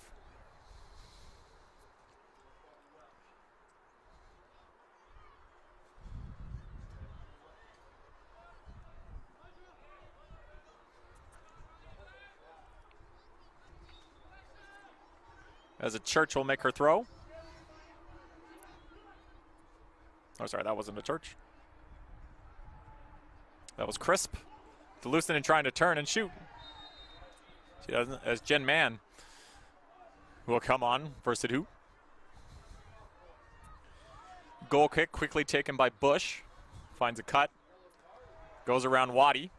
As a Church will make her throw. Oh, sorry, that wasn't a Church. That was Crisp. DeLucinen trying to turn and shoot. She doesn't, as Jen Mann will come on for Sidhu. Goal kick quickly taken by Bush. Finds a cut. Goes around Waddy.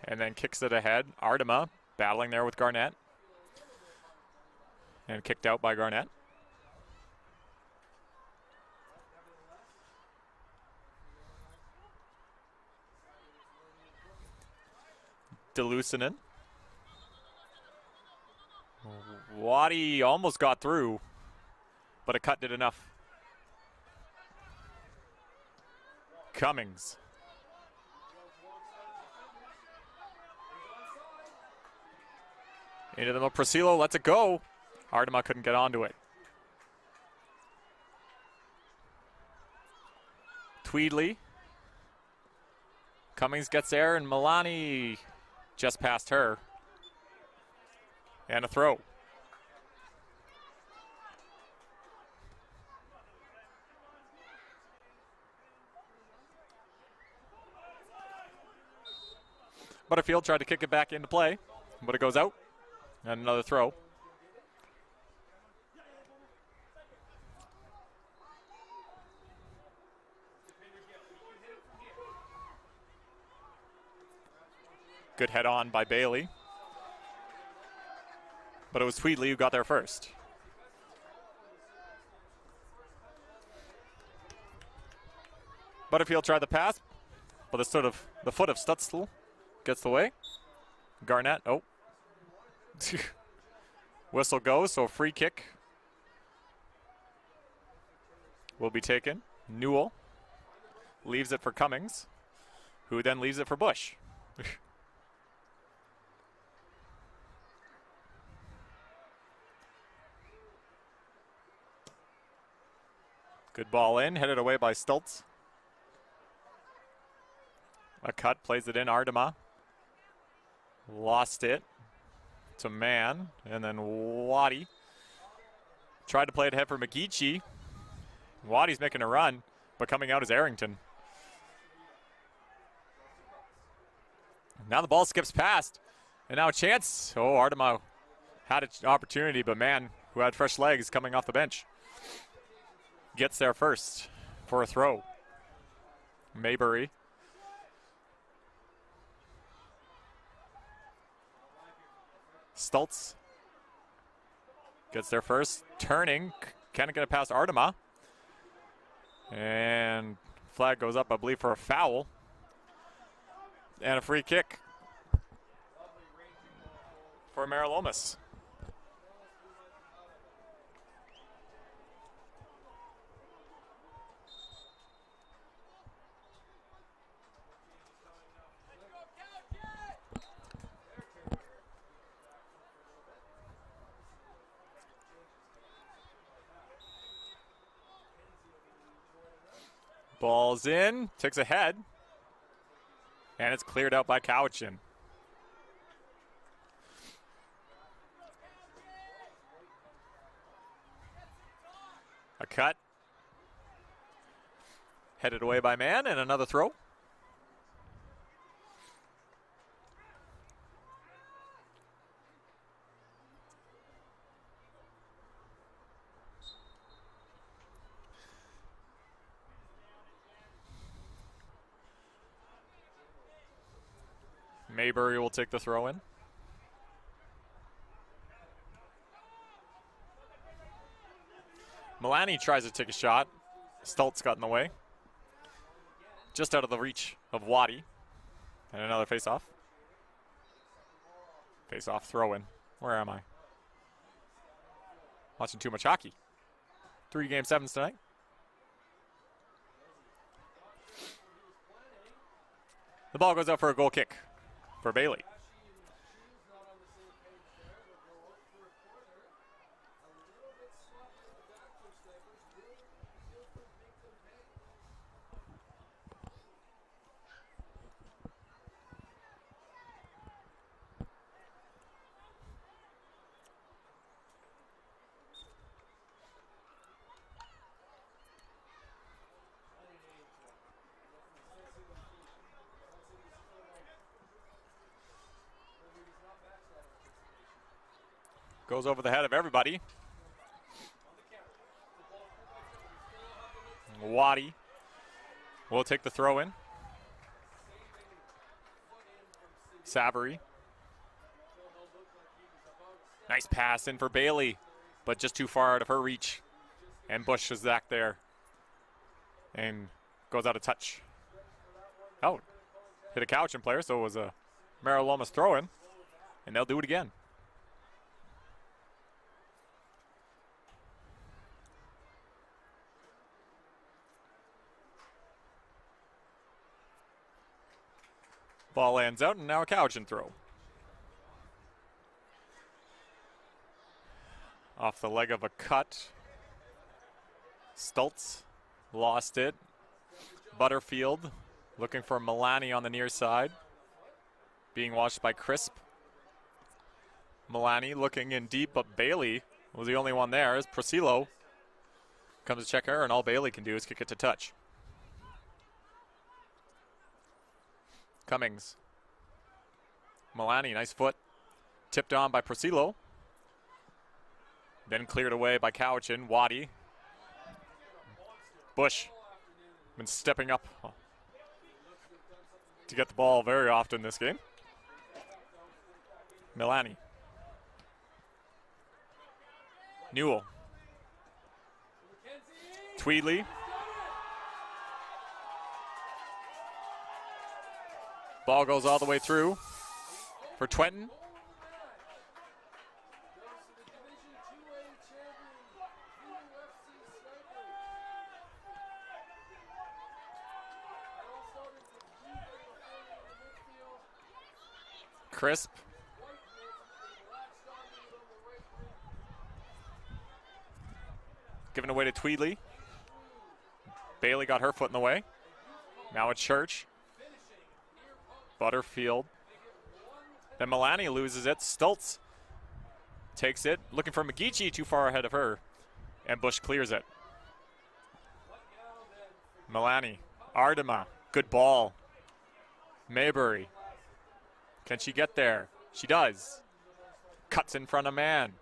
And then kicks it ahead. Ardema battling there with Garnett. And kicked out by Garnett. DeLucinen. Waddy almost got through, but a cut did enough. Cummings. Into the Provincial, lets it go. Ardema couldn't get onto it. Tweedley. Cummings gets there, and Milani just past her. And a throw. Butterfield tried to kick it back into play, but it goes out. And another throw. Good head on by Bailey. But it was Tweedley who got there first. Butterfield tried the pass, but the foot of Stutzel gets the way. Garnett, oh. Whistle goes, so a free kick will be taken. Newell leaves it for Cummings, who then leaves it for Bush. Good ball in, headed away by Stultz. A cut, plays it in, Ardema. Lost it to Mann, and then Waddy. Tried to play it ahead for McGeechee. Waddy's making a run, but coming out is Arrington. Now the ball skips past, and now a chance. Oh, Ardema had an opportunity, but Mann, who had fresh legs coming off the bench, gets there first for a throw. Maybury. Stultz gets there first. Turning. Can't get it past Ardema. And flag goes up, I believe, for a foul. And a free kick for Meralomas. Ball's in, takes a head, and it's cleared out by Cowichan. A cut. Headed away by man, and another throw. Maybury will take the throw in. Milani tries to take a shot. Stultz got in the way. Just out of the reach of Waddy. And another face-off. Face-off throw in. Where am I? Watching too much hockey. 3 game 7s tonight. The ball goes out for a goal kick for Bailey. Goes over the head of everybody. Waddy will take the throw in. Savory. Nice pass in for Bailey, but just too far out of her reach. And Bush is back there and goes out of touch. Out. Hit a Cowichan player, so it was a Meralomas throw in, and they'll do it again. Ball lands out, and now a Cowichan throw. Off the leg of a cut. Stultz lost it. Butterfield looking for Milani on the near side. Being watched by Crisp. Milani looking in deep, but Bailey was the only one there as Provincial comes to check her, and all Bailey can do is kick it to touch. Cummings. Milani, nice foot. Tipped on by Provincial. Then cleared away by Cowichan. Waddy. Bush. Been stepping up to get the ball very often this game. Milani. Newell. Tweedley. Ball goes all the way through for Twenton. Crisp. Given away to Tweedley. Bailey got her foot in the way. Now it's Church. Butterfield. Then Milani loses it. Stultz takes it. Looking for McGeechee, too far ahead of her. And Bush clears it. Milani. Ardema. Good ball. Maybury. Can she get there? She does. Cuts in front of man.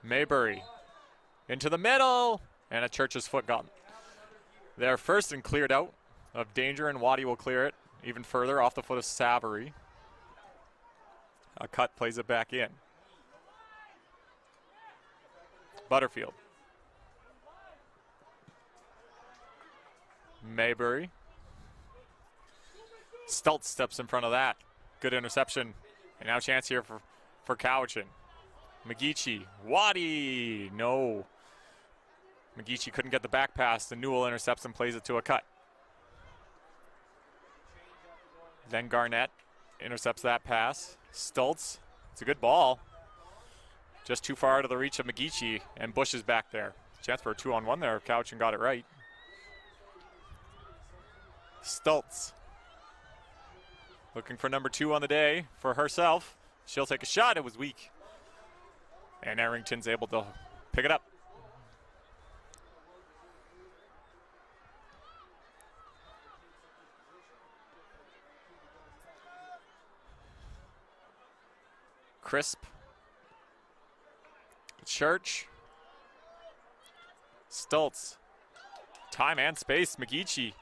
Maybury. Into the middle. And a Church's foot got there first and cleared out of danger, and Waddy will clear it even further off the foot of Savory. A cut plays it back in. Butterfield. Maybury. Stultz steps in front of that. Good interception. And now chance here for Cowichan. McGeechee. Waddy. No. McGeechee couldn't get the back pass. The Newell intercepts and plays it to a cut. Then Garnett intercepts that pass. Stultz. It's a good ball. Just too far out of the reach of McGeechee, and Bush is back there. Chance for a 2-on-1 there if Cowichan got it right. Stultz. Looking for number 2 on the day for herself. She'll take a shot. It was weak. And Arrington's able to pick it up. Crisp. Church. Stultz. Time and space. McGeechee.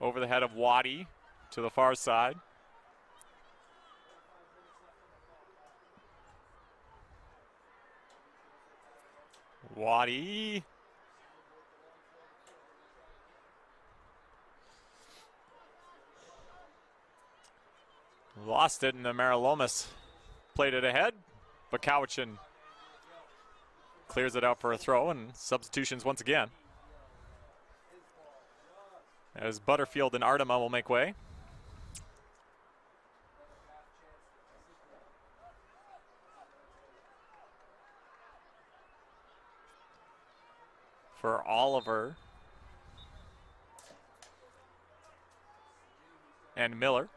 Over the head of Waddy to the far side. Waddy. Lost it, and the Meralomas played it ahead, but Cowichan clears it out for a throw, and substitutions once again. As Butterfield and Artema will make way. For Oliver and Miller.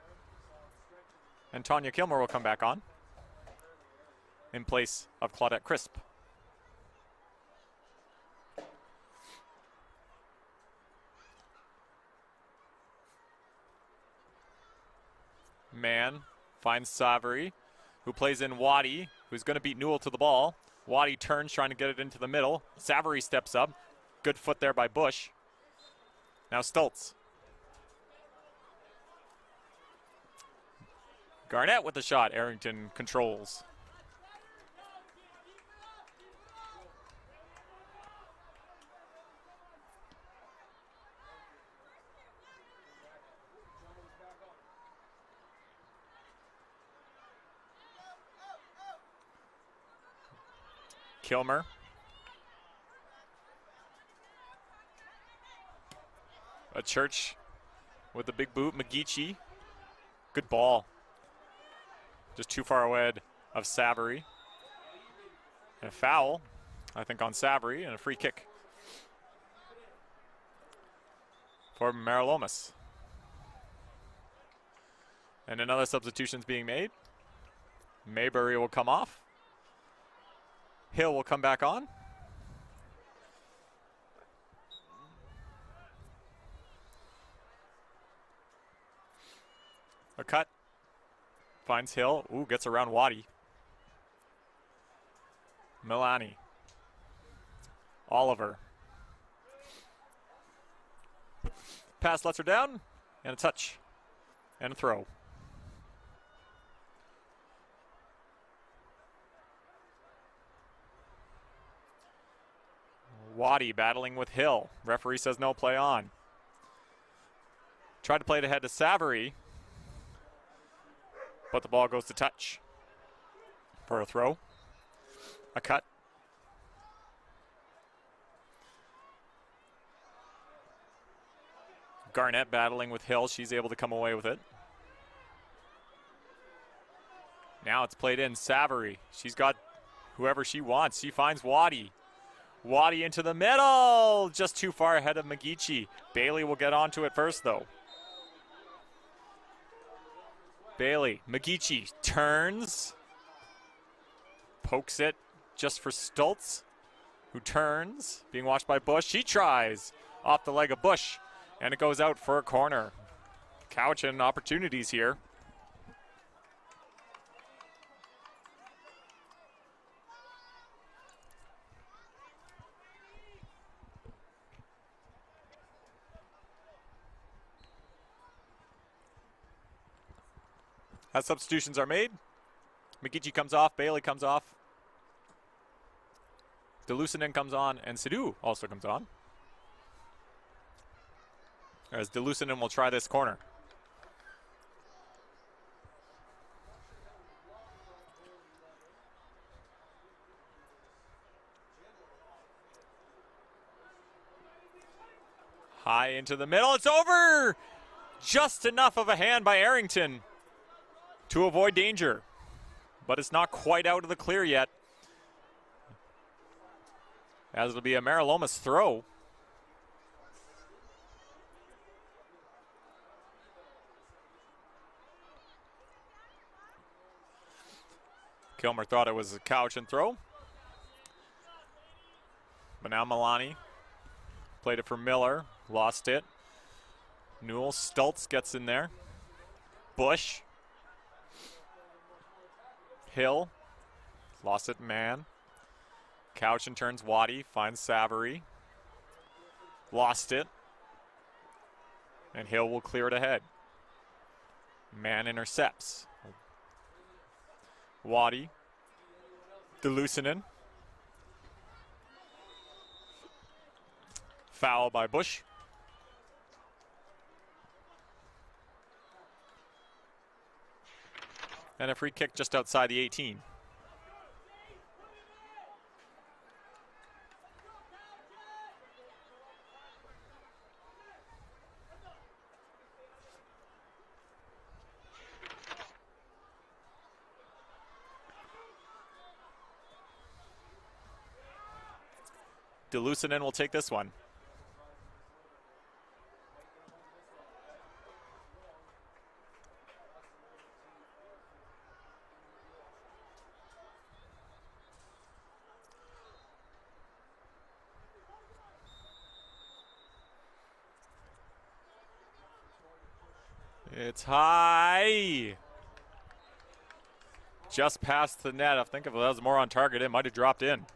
And Tanya Kilmer will come back on in place of Claudette Crisp. Mann finds Savary, who plays in Waddy, who's going to beat Newell to the ball. Waddy turns, trying to get it into the middle. Savary steps up. Good foot there by Bush. Now Stultz. Garnett with the shot. Arrington controls. Kilmer. A Church with the big boot. McGeechee. Good ball. Just too far away of Savary. And a foul, I think, on Savary, and a free kick for Meralomas. And another substitution's being made. Maybury will come off. Hill will come back on. A cut. Finds Hill. Ooh, gets around Waddy. Milani. Oliver. Pass lets her down. And a touch. And a throw. Waddy battling with Hill. Referee says no, play on. Tried to play it ahead to Savary, but the ball goes to touch for a throw. A cut. Garnett battling with Hill. She's able to come away with it. Now it's played in. Savary. She's got whoever she wants. She finds Waddy. Waddy into the middle. Just too far ahead of McGeechee. Bailey will get onto it first, though. Bailey. McGeechee turns. Pokes it just for Stultz, who turns. Being watched by Bush. She tries off the leg of Bush, and it goes out for a corner. Cowichan opportunities here. As substitutions are made, McGeechee comes off, Bailey comes off, DeLucinen comes on, and Sidhu also comes on. As DeLucinen will try this corner. High into the middle, it's over! Just enough of a hand by Arrington to avoid danger, but it's not quite out of the clear yet, as it'll be a Meralomas throw. Kilmer thought it was a Cowichan throw, but now Milani played it for Miller, lost it. Newell. Stultz gets in there. Bush. Hill. Lost it, man. Cowichan turns Waddy, finds Savary. Lost it. And Hill will clear it ahead. Man intercepts. Waddy. Delucinen. Foul by Bush. And a free kick just outside the 18. Delucinen will take this one. It's high. Just past the net. I think if that was more on target, it might have dropped in.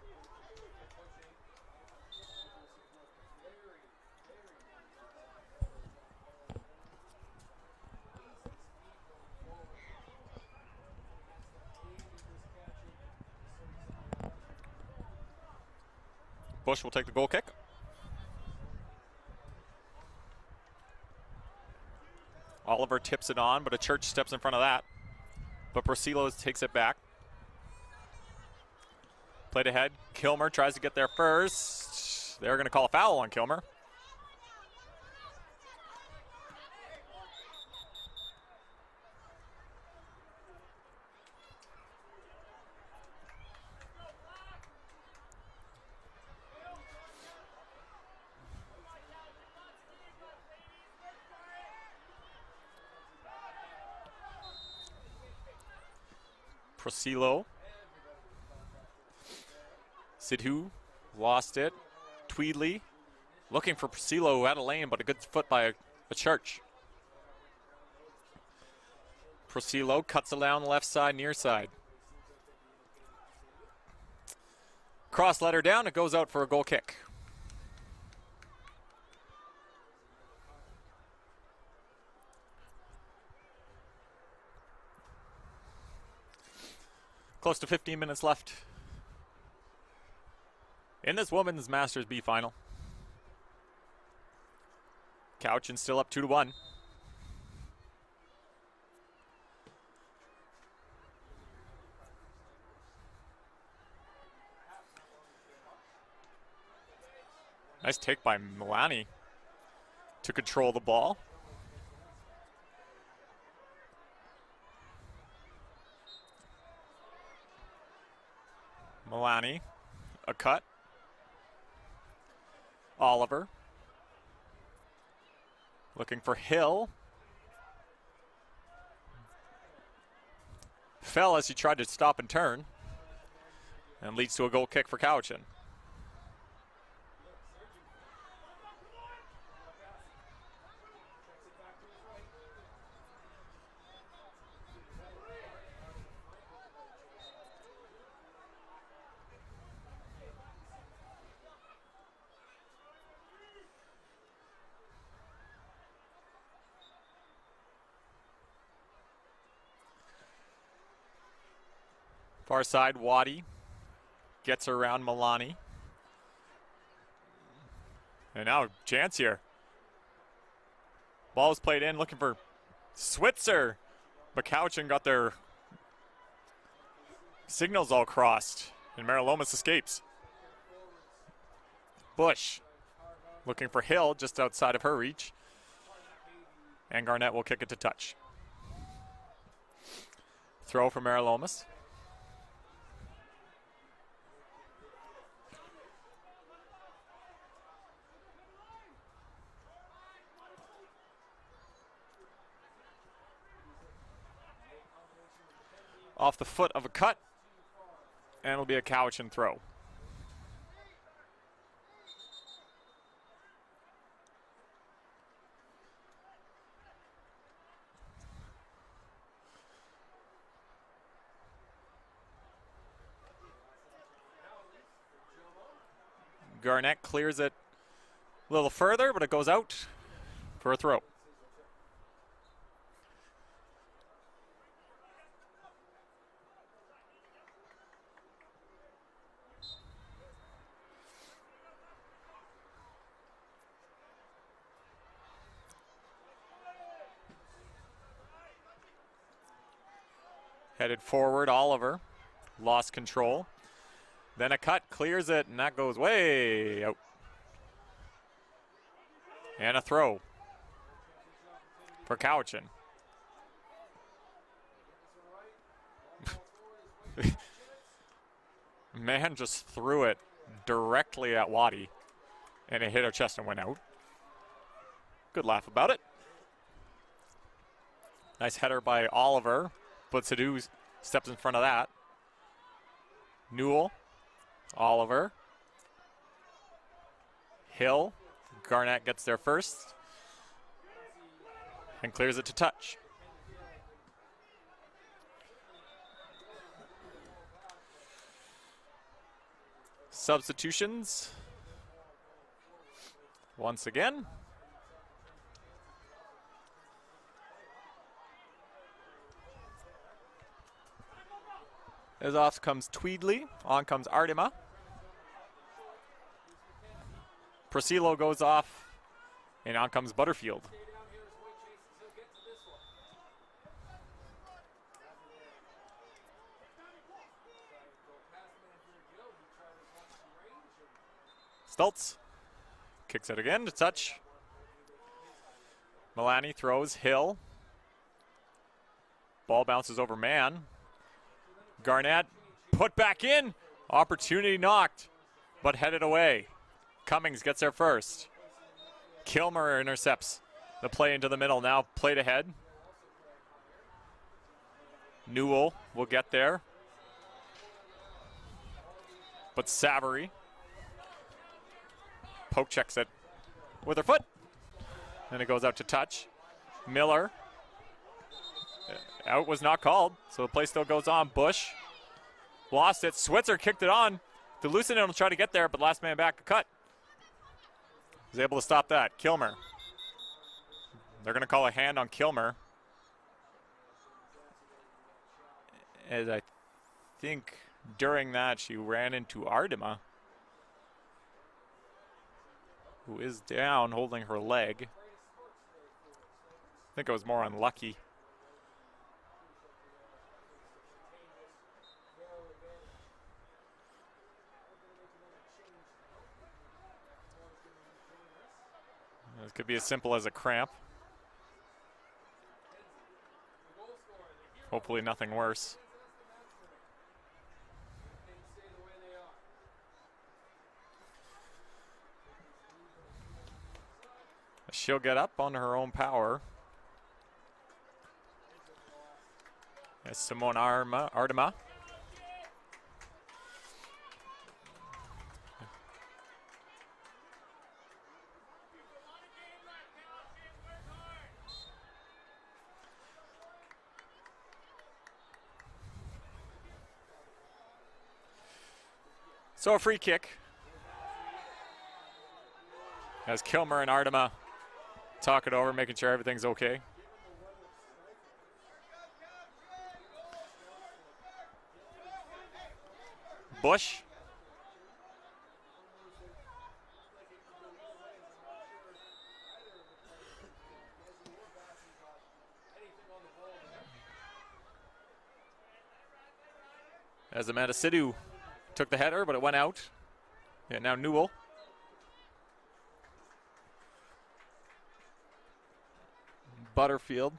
Bush will take the goal kick. Oliver tips it on, but a Church steps in front of that. But Provincial takes it back. Played ahead. Kilmer tries to get there first. They're going to call a foul on Kilmer. Provincial. Sidhu lost it. Tweedley looking for Provincial, who had a lane, but a good foot by a Church. Provincial cuts it down the left side, near side. Cross let her down. It goes out for a goal kick. Close to 15 minutes left in this women's Masters B final. Cowichan still up 2-1. Nice take by Milani to control the ball. Milani, a cut. Oliver looking for Hill. Fell as he tried to stop and turn, and leads to a goal kick for Cowichan. Far side, Waddy gets around Milani. And now chance here. Ball is played in, looking for Switzer. But Cowichan got their signals all crossed, and Meralomas escapes. Bush looking for Hill just outside of her reach. And Garnett will kick it to touch. Throw for Meralomas. Off the foot of a cut, and it'll be a Cowichan throw. Garnett clears it a little further, but it goes out for a throw. Headed forward, Oliver lost control. Then a cut, clears it, and that goes way out. And a throw for Cowichan. Man just threw it directly at Waddy, and it hit her chest and went out. Good laugh about it. Nice header by Oliver, but Sadu steps in front of that. Newell, Oliver, Hill. Garnett gets there first and clears it to touch. Substitutions once again. As off comes Tweedley, on comes Artima. Provincial goes off, and on comes Butterfield. Stultz kicks it again to touch. Milani throws, Hill. Ball bounces over man. Garnett put back in. Opportunity knocked, but headed away. Cummings gets there first. Kilmer intercepts the play into the middle. Now played ahead. Newell will get there. But Savory poke checks it with her foot. And it goes out to touch. Miller. Out was not called, so the play still goes on. Bush lost it. Switzer kicked it on. DeLucinen will try to get there, but last man back, a cut. Was able to stop that. Kilmer. They're going to call a hand on Kilmer. As I think during that she ran into Artima, who is down holding her leg. I think it was more unlucky. This could be as simple as a cramp. Hopefully nothing worse. She'll get up on her own power. As Simone Artima. So a free kick. As Kilmer and Artima talk it over, making sure everything's okay. Bush. As Amanda Sidhu took the header, but it went out. Yeah, now Newell. Butterfield.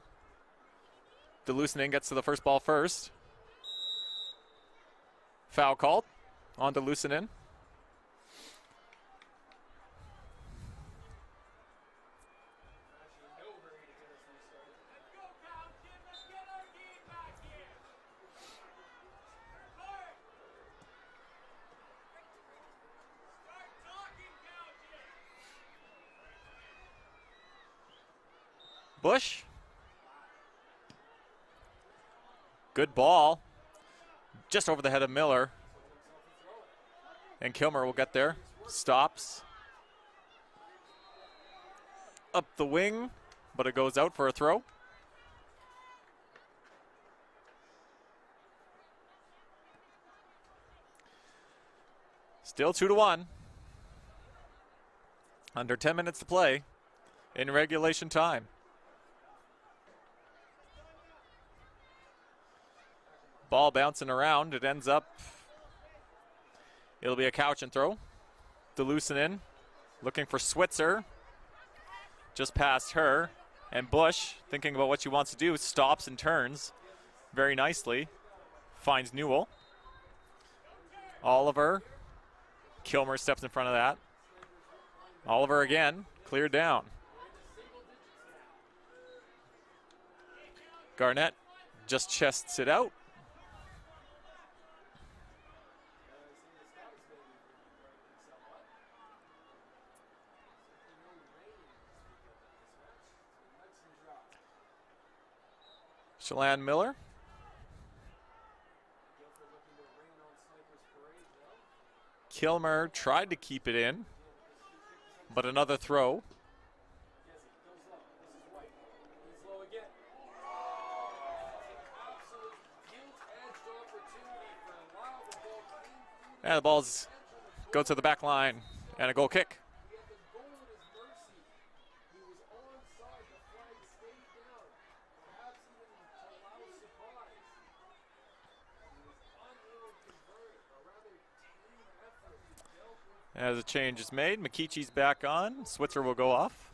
DeLucinen gets to the first ball first. Foul called on DeLucinen. Bush. Good ball. Just over the head of Miller. And Kilmer will get there. stops. Up the wing, but it goes out for a throw. Still 2-1. Under 10 minutes to play in regulation time. Ball bouncing around. It ends up, it'll be a Cowichan throw. DeLucinin looking for Switzer. Just past her. And Bush, thinking about what she wants to do, stops and turns very nicely. Finds Newell. Oliver. Kilmer steps in front of that. Oliver again, cleared down. Garnett just chests it out. Shalane Miller. Kilmer tried to keep it in, but another throw. And the balls go to the back line and a goal kick. As a change is made, McKeechie's back on. Switzer will go off.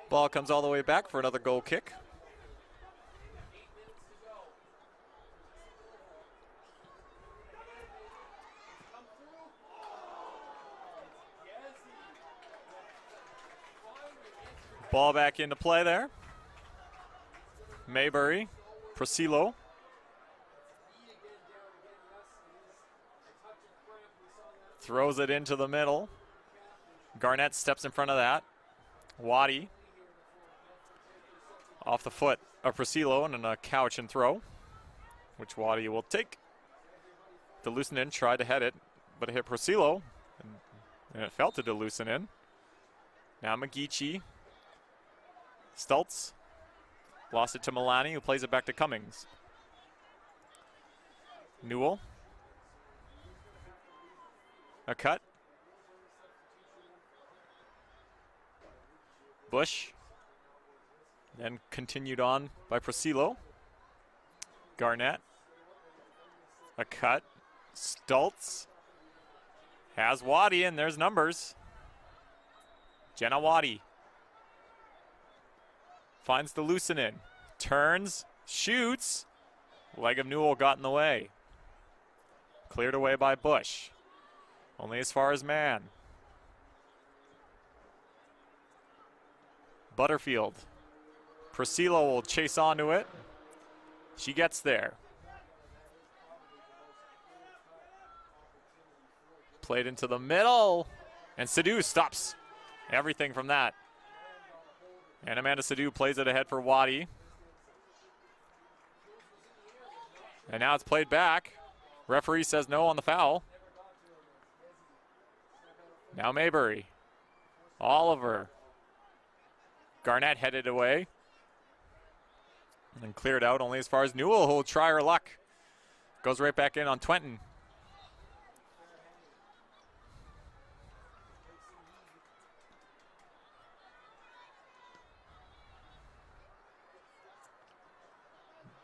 Ball comes all the way back for another goal kick. Ball back into play there. Maybury, Provincial. Throws it into the middle. Garnett steps in front of that. Waddy. Off the foot of Provincial and a Cowichan throw, which Waddy will take. DeLucinin tried to head it, but it hit Provincial, and it fell to DeLucinin. Now McGeechee. Stultz lost it to Milani, who plays it back to Cummings. Newell. A cut. Bush. Then continued on by Provincial. Garnett. A cut. Stultz. Has Waddy, and there's numbers. Jenna Waddy. Finds the Lucinin. Turns. Shoots. Leg of Newell got in the way. Cleared away by Bush. Only as far as man. Butterfield. Provincial will chase onto it. She gets there. Played into the middle. And Sadu stops everything from that. And Amanda Sadu plays it ahead for Waddy. And now it's played back. Referee says no on the foul. Now Maybury. Oliver. Garnett headed away. And cleared out only as far as Newell, who'll try her luck. Goes right back in on Twenton.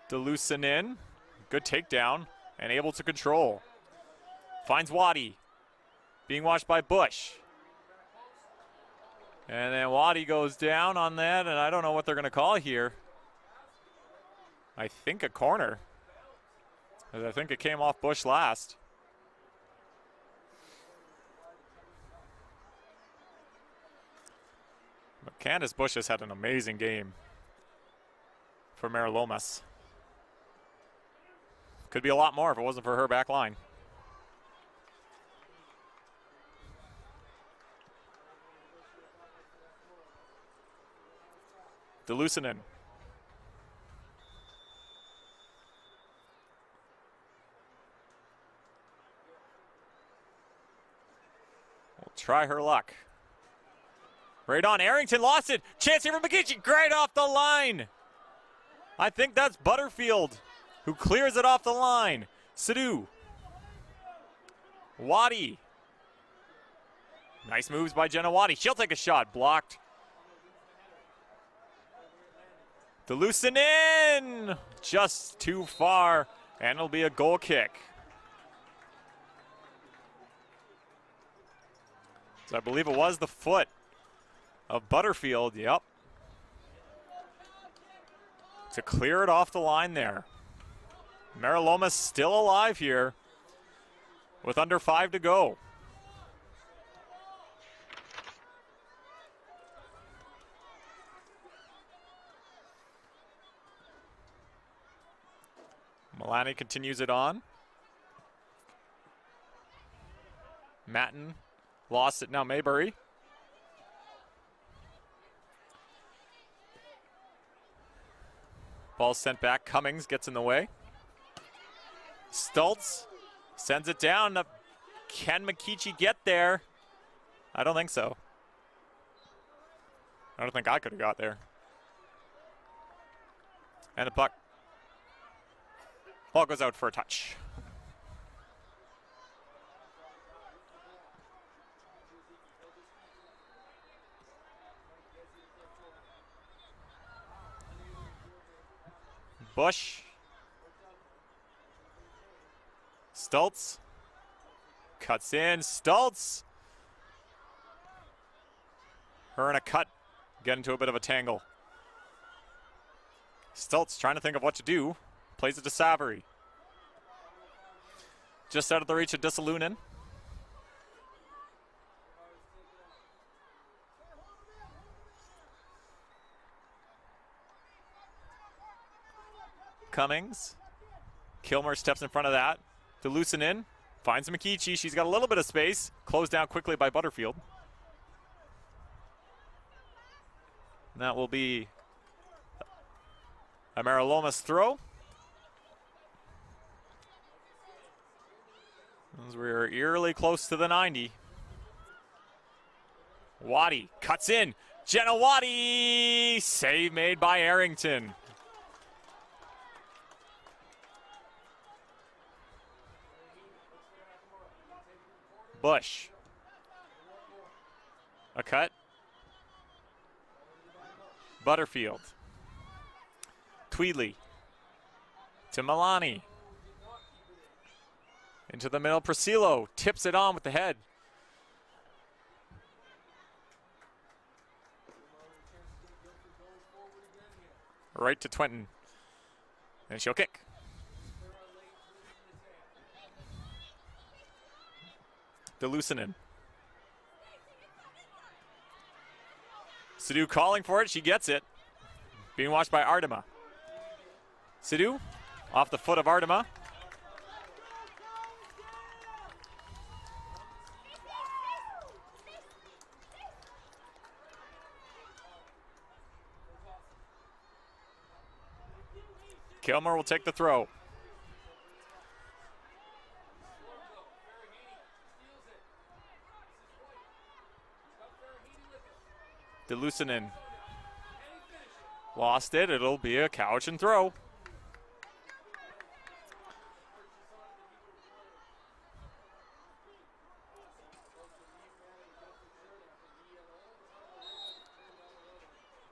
DeLucinin, good takedown and able to control. Finds Waddy, being watched by Bush. And then Waddy goes down on that, and I don't know what they're going to call here. I think a corner. I think it came off Bush last. But Candace Bush has had an amazing game for Meralomas. Could be a lot more if it wasn't for her back line. Delucinen. We'll try her luck. Right on. Arrington lost it. Chance here for McKichi. Great off the line. I think that's Butterfield who clears it off the line. Sidhu. Waddy. Nice moves by Jenna Waddy. She'll take a shot. Blocked. Delucinen. Just too far. And it'll be a goal kick. So I believe it was the foot of Butterfield. Yep. To clear it off the line there. Meralomas still alive here with under 5 to go. Milani continues it on. Matten lost it now. Maybury. Ball sent back. Cummings gets in the way. Stultz sends it down. Can McKichi get there? I don't think so. I don't think I could have got there. And the puck. Ball goes out for a touch. Bush. Stultz. Cuts in. Stultz. Her in a cut. Get into a bit of a tangle. Stultz trying to think of what to do. Plays it to Savary. Just out of the reach of Desalunen. Cummings. Kilmer steps in front of that. Delucinen finds McKichi. She's got a little bit of space. Closed down quickly by Butterfield. And that will be a Meralomas throw. As we're eerily close to the 90. Waddy cuts in. Jenna Waddy! Save made by Arrington. Bush. A cut. Butterfield. Tweedley. To Milani. Into the middle, Priscillo tips it on with the head. Right to Twenton. And she'll kick. Delucinen. Sidhu calling for it. She gets it. Being watched by Ardema. Sidhu off the foot of Ardema. Kilmer will take the throw. Delucinen lost it. It'll be a Cowichan throw.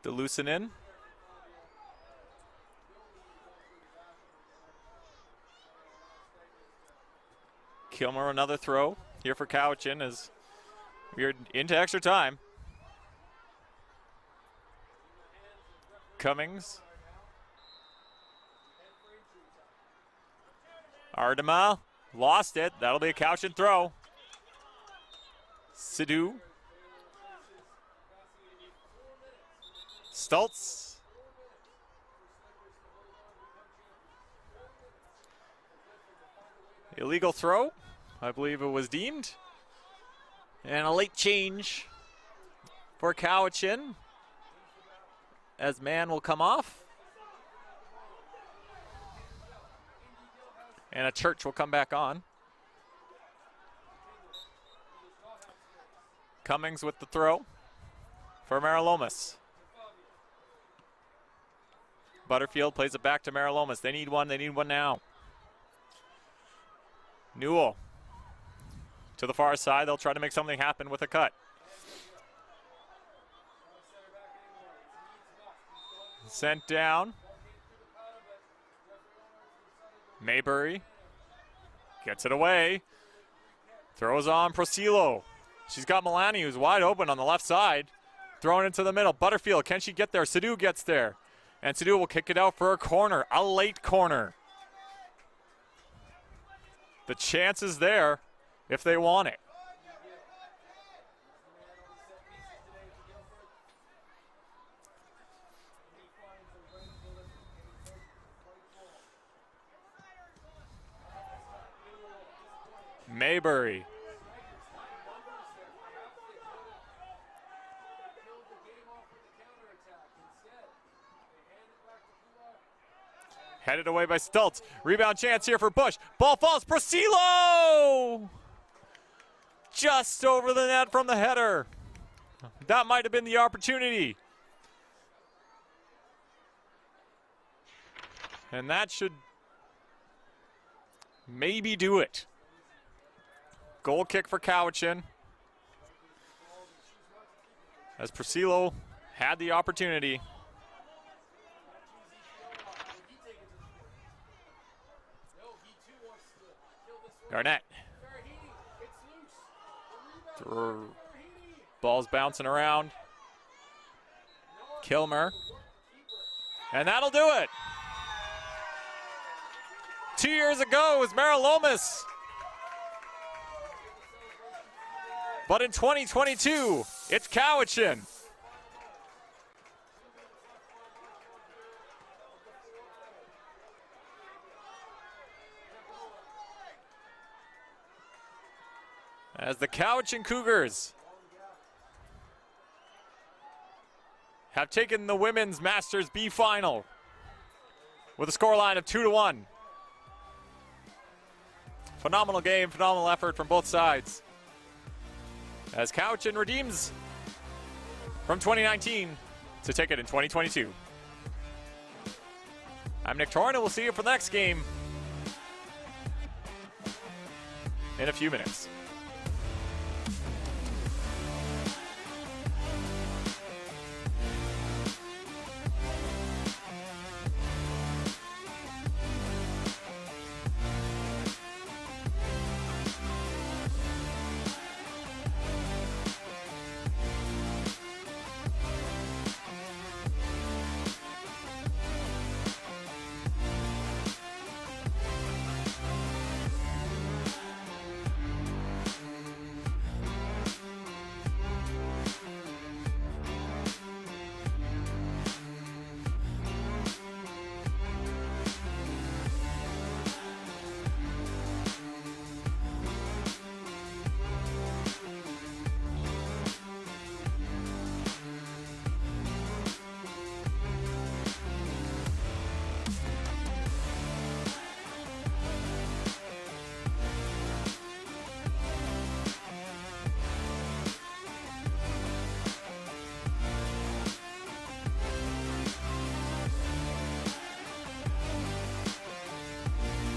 Delucinen. Kilmer another throw here for Cowichan as we're into extra time. Cummings. Ardema lost it. That'll be a Cowichan throw. Sidhu. Stultz. illegal throw, I believe it was deemed. And a late change for Cowichan, as man will come off. And a Church will come back on. Cummings with the throw for Meralomas. Butterfield plays it back to Meralomas. They need one now. Newell to the far side. They'll try to make something happen with a cut. Sent down. Maybury gets it away. Throws on Provincial. She's got Milani, who's wide open on the left side. Thrown into the middle. Butterfield, can she get there? Sadhu gets there. And Sadhu will kick it out for a corner, a late corner. The chance is there if they want it. Maybury. Headed away by Stultz. Rebound chance here for Bush. Ball falls. Provincial! Just over the net from the header. That might have been the opportunity. And that should maybe do it. Goal kick for Cowichan. As Provincial had the opportunity. Garnett. Ball's bouncing around. Kilmer. And that'll do it. 2 years ago it was Meralomas. But in 2022, it's Cowichan. As the Cowichan Cougars have taken the Women's Masters B final with a scoreline of 2-1. Phenomenal game, phenomenal effort from both sides. As Cowichan redeems from 2019 to take it in 2022. I'm Nick Torn, and we'll see you for the next game in a few minutes.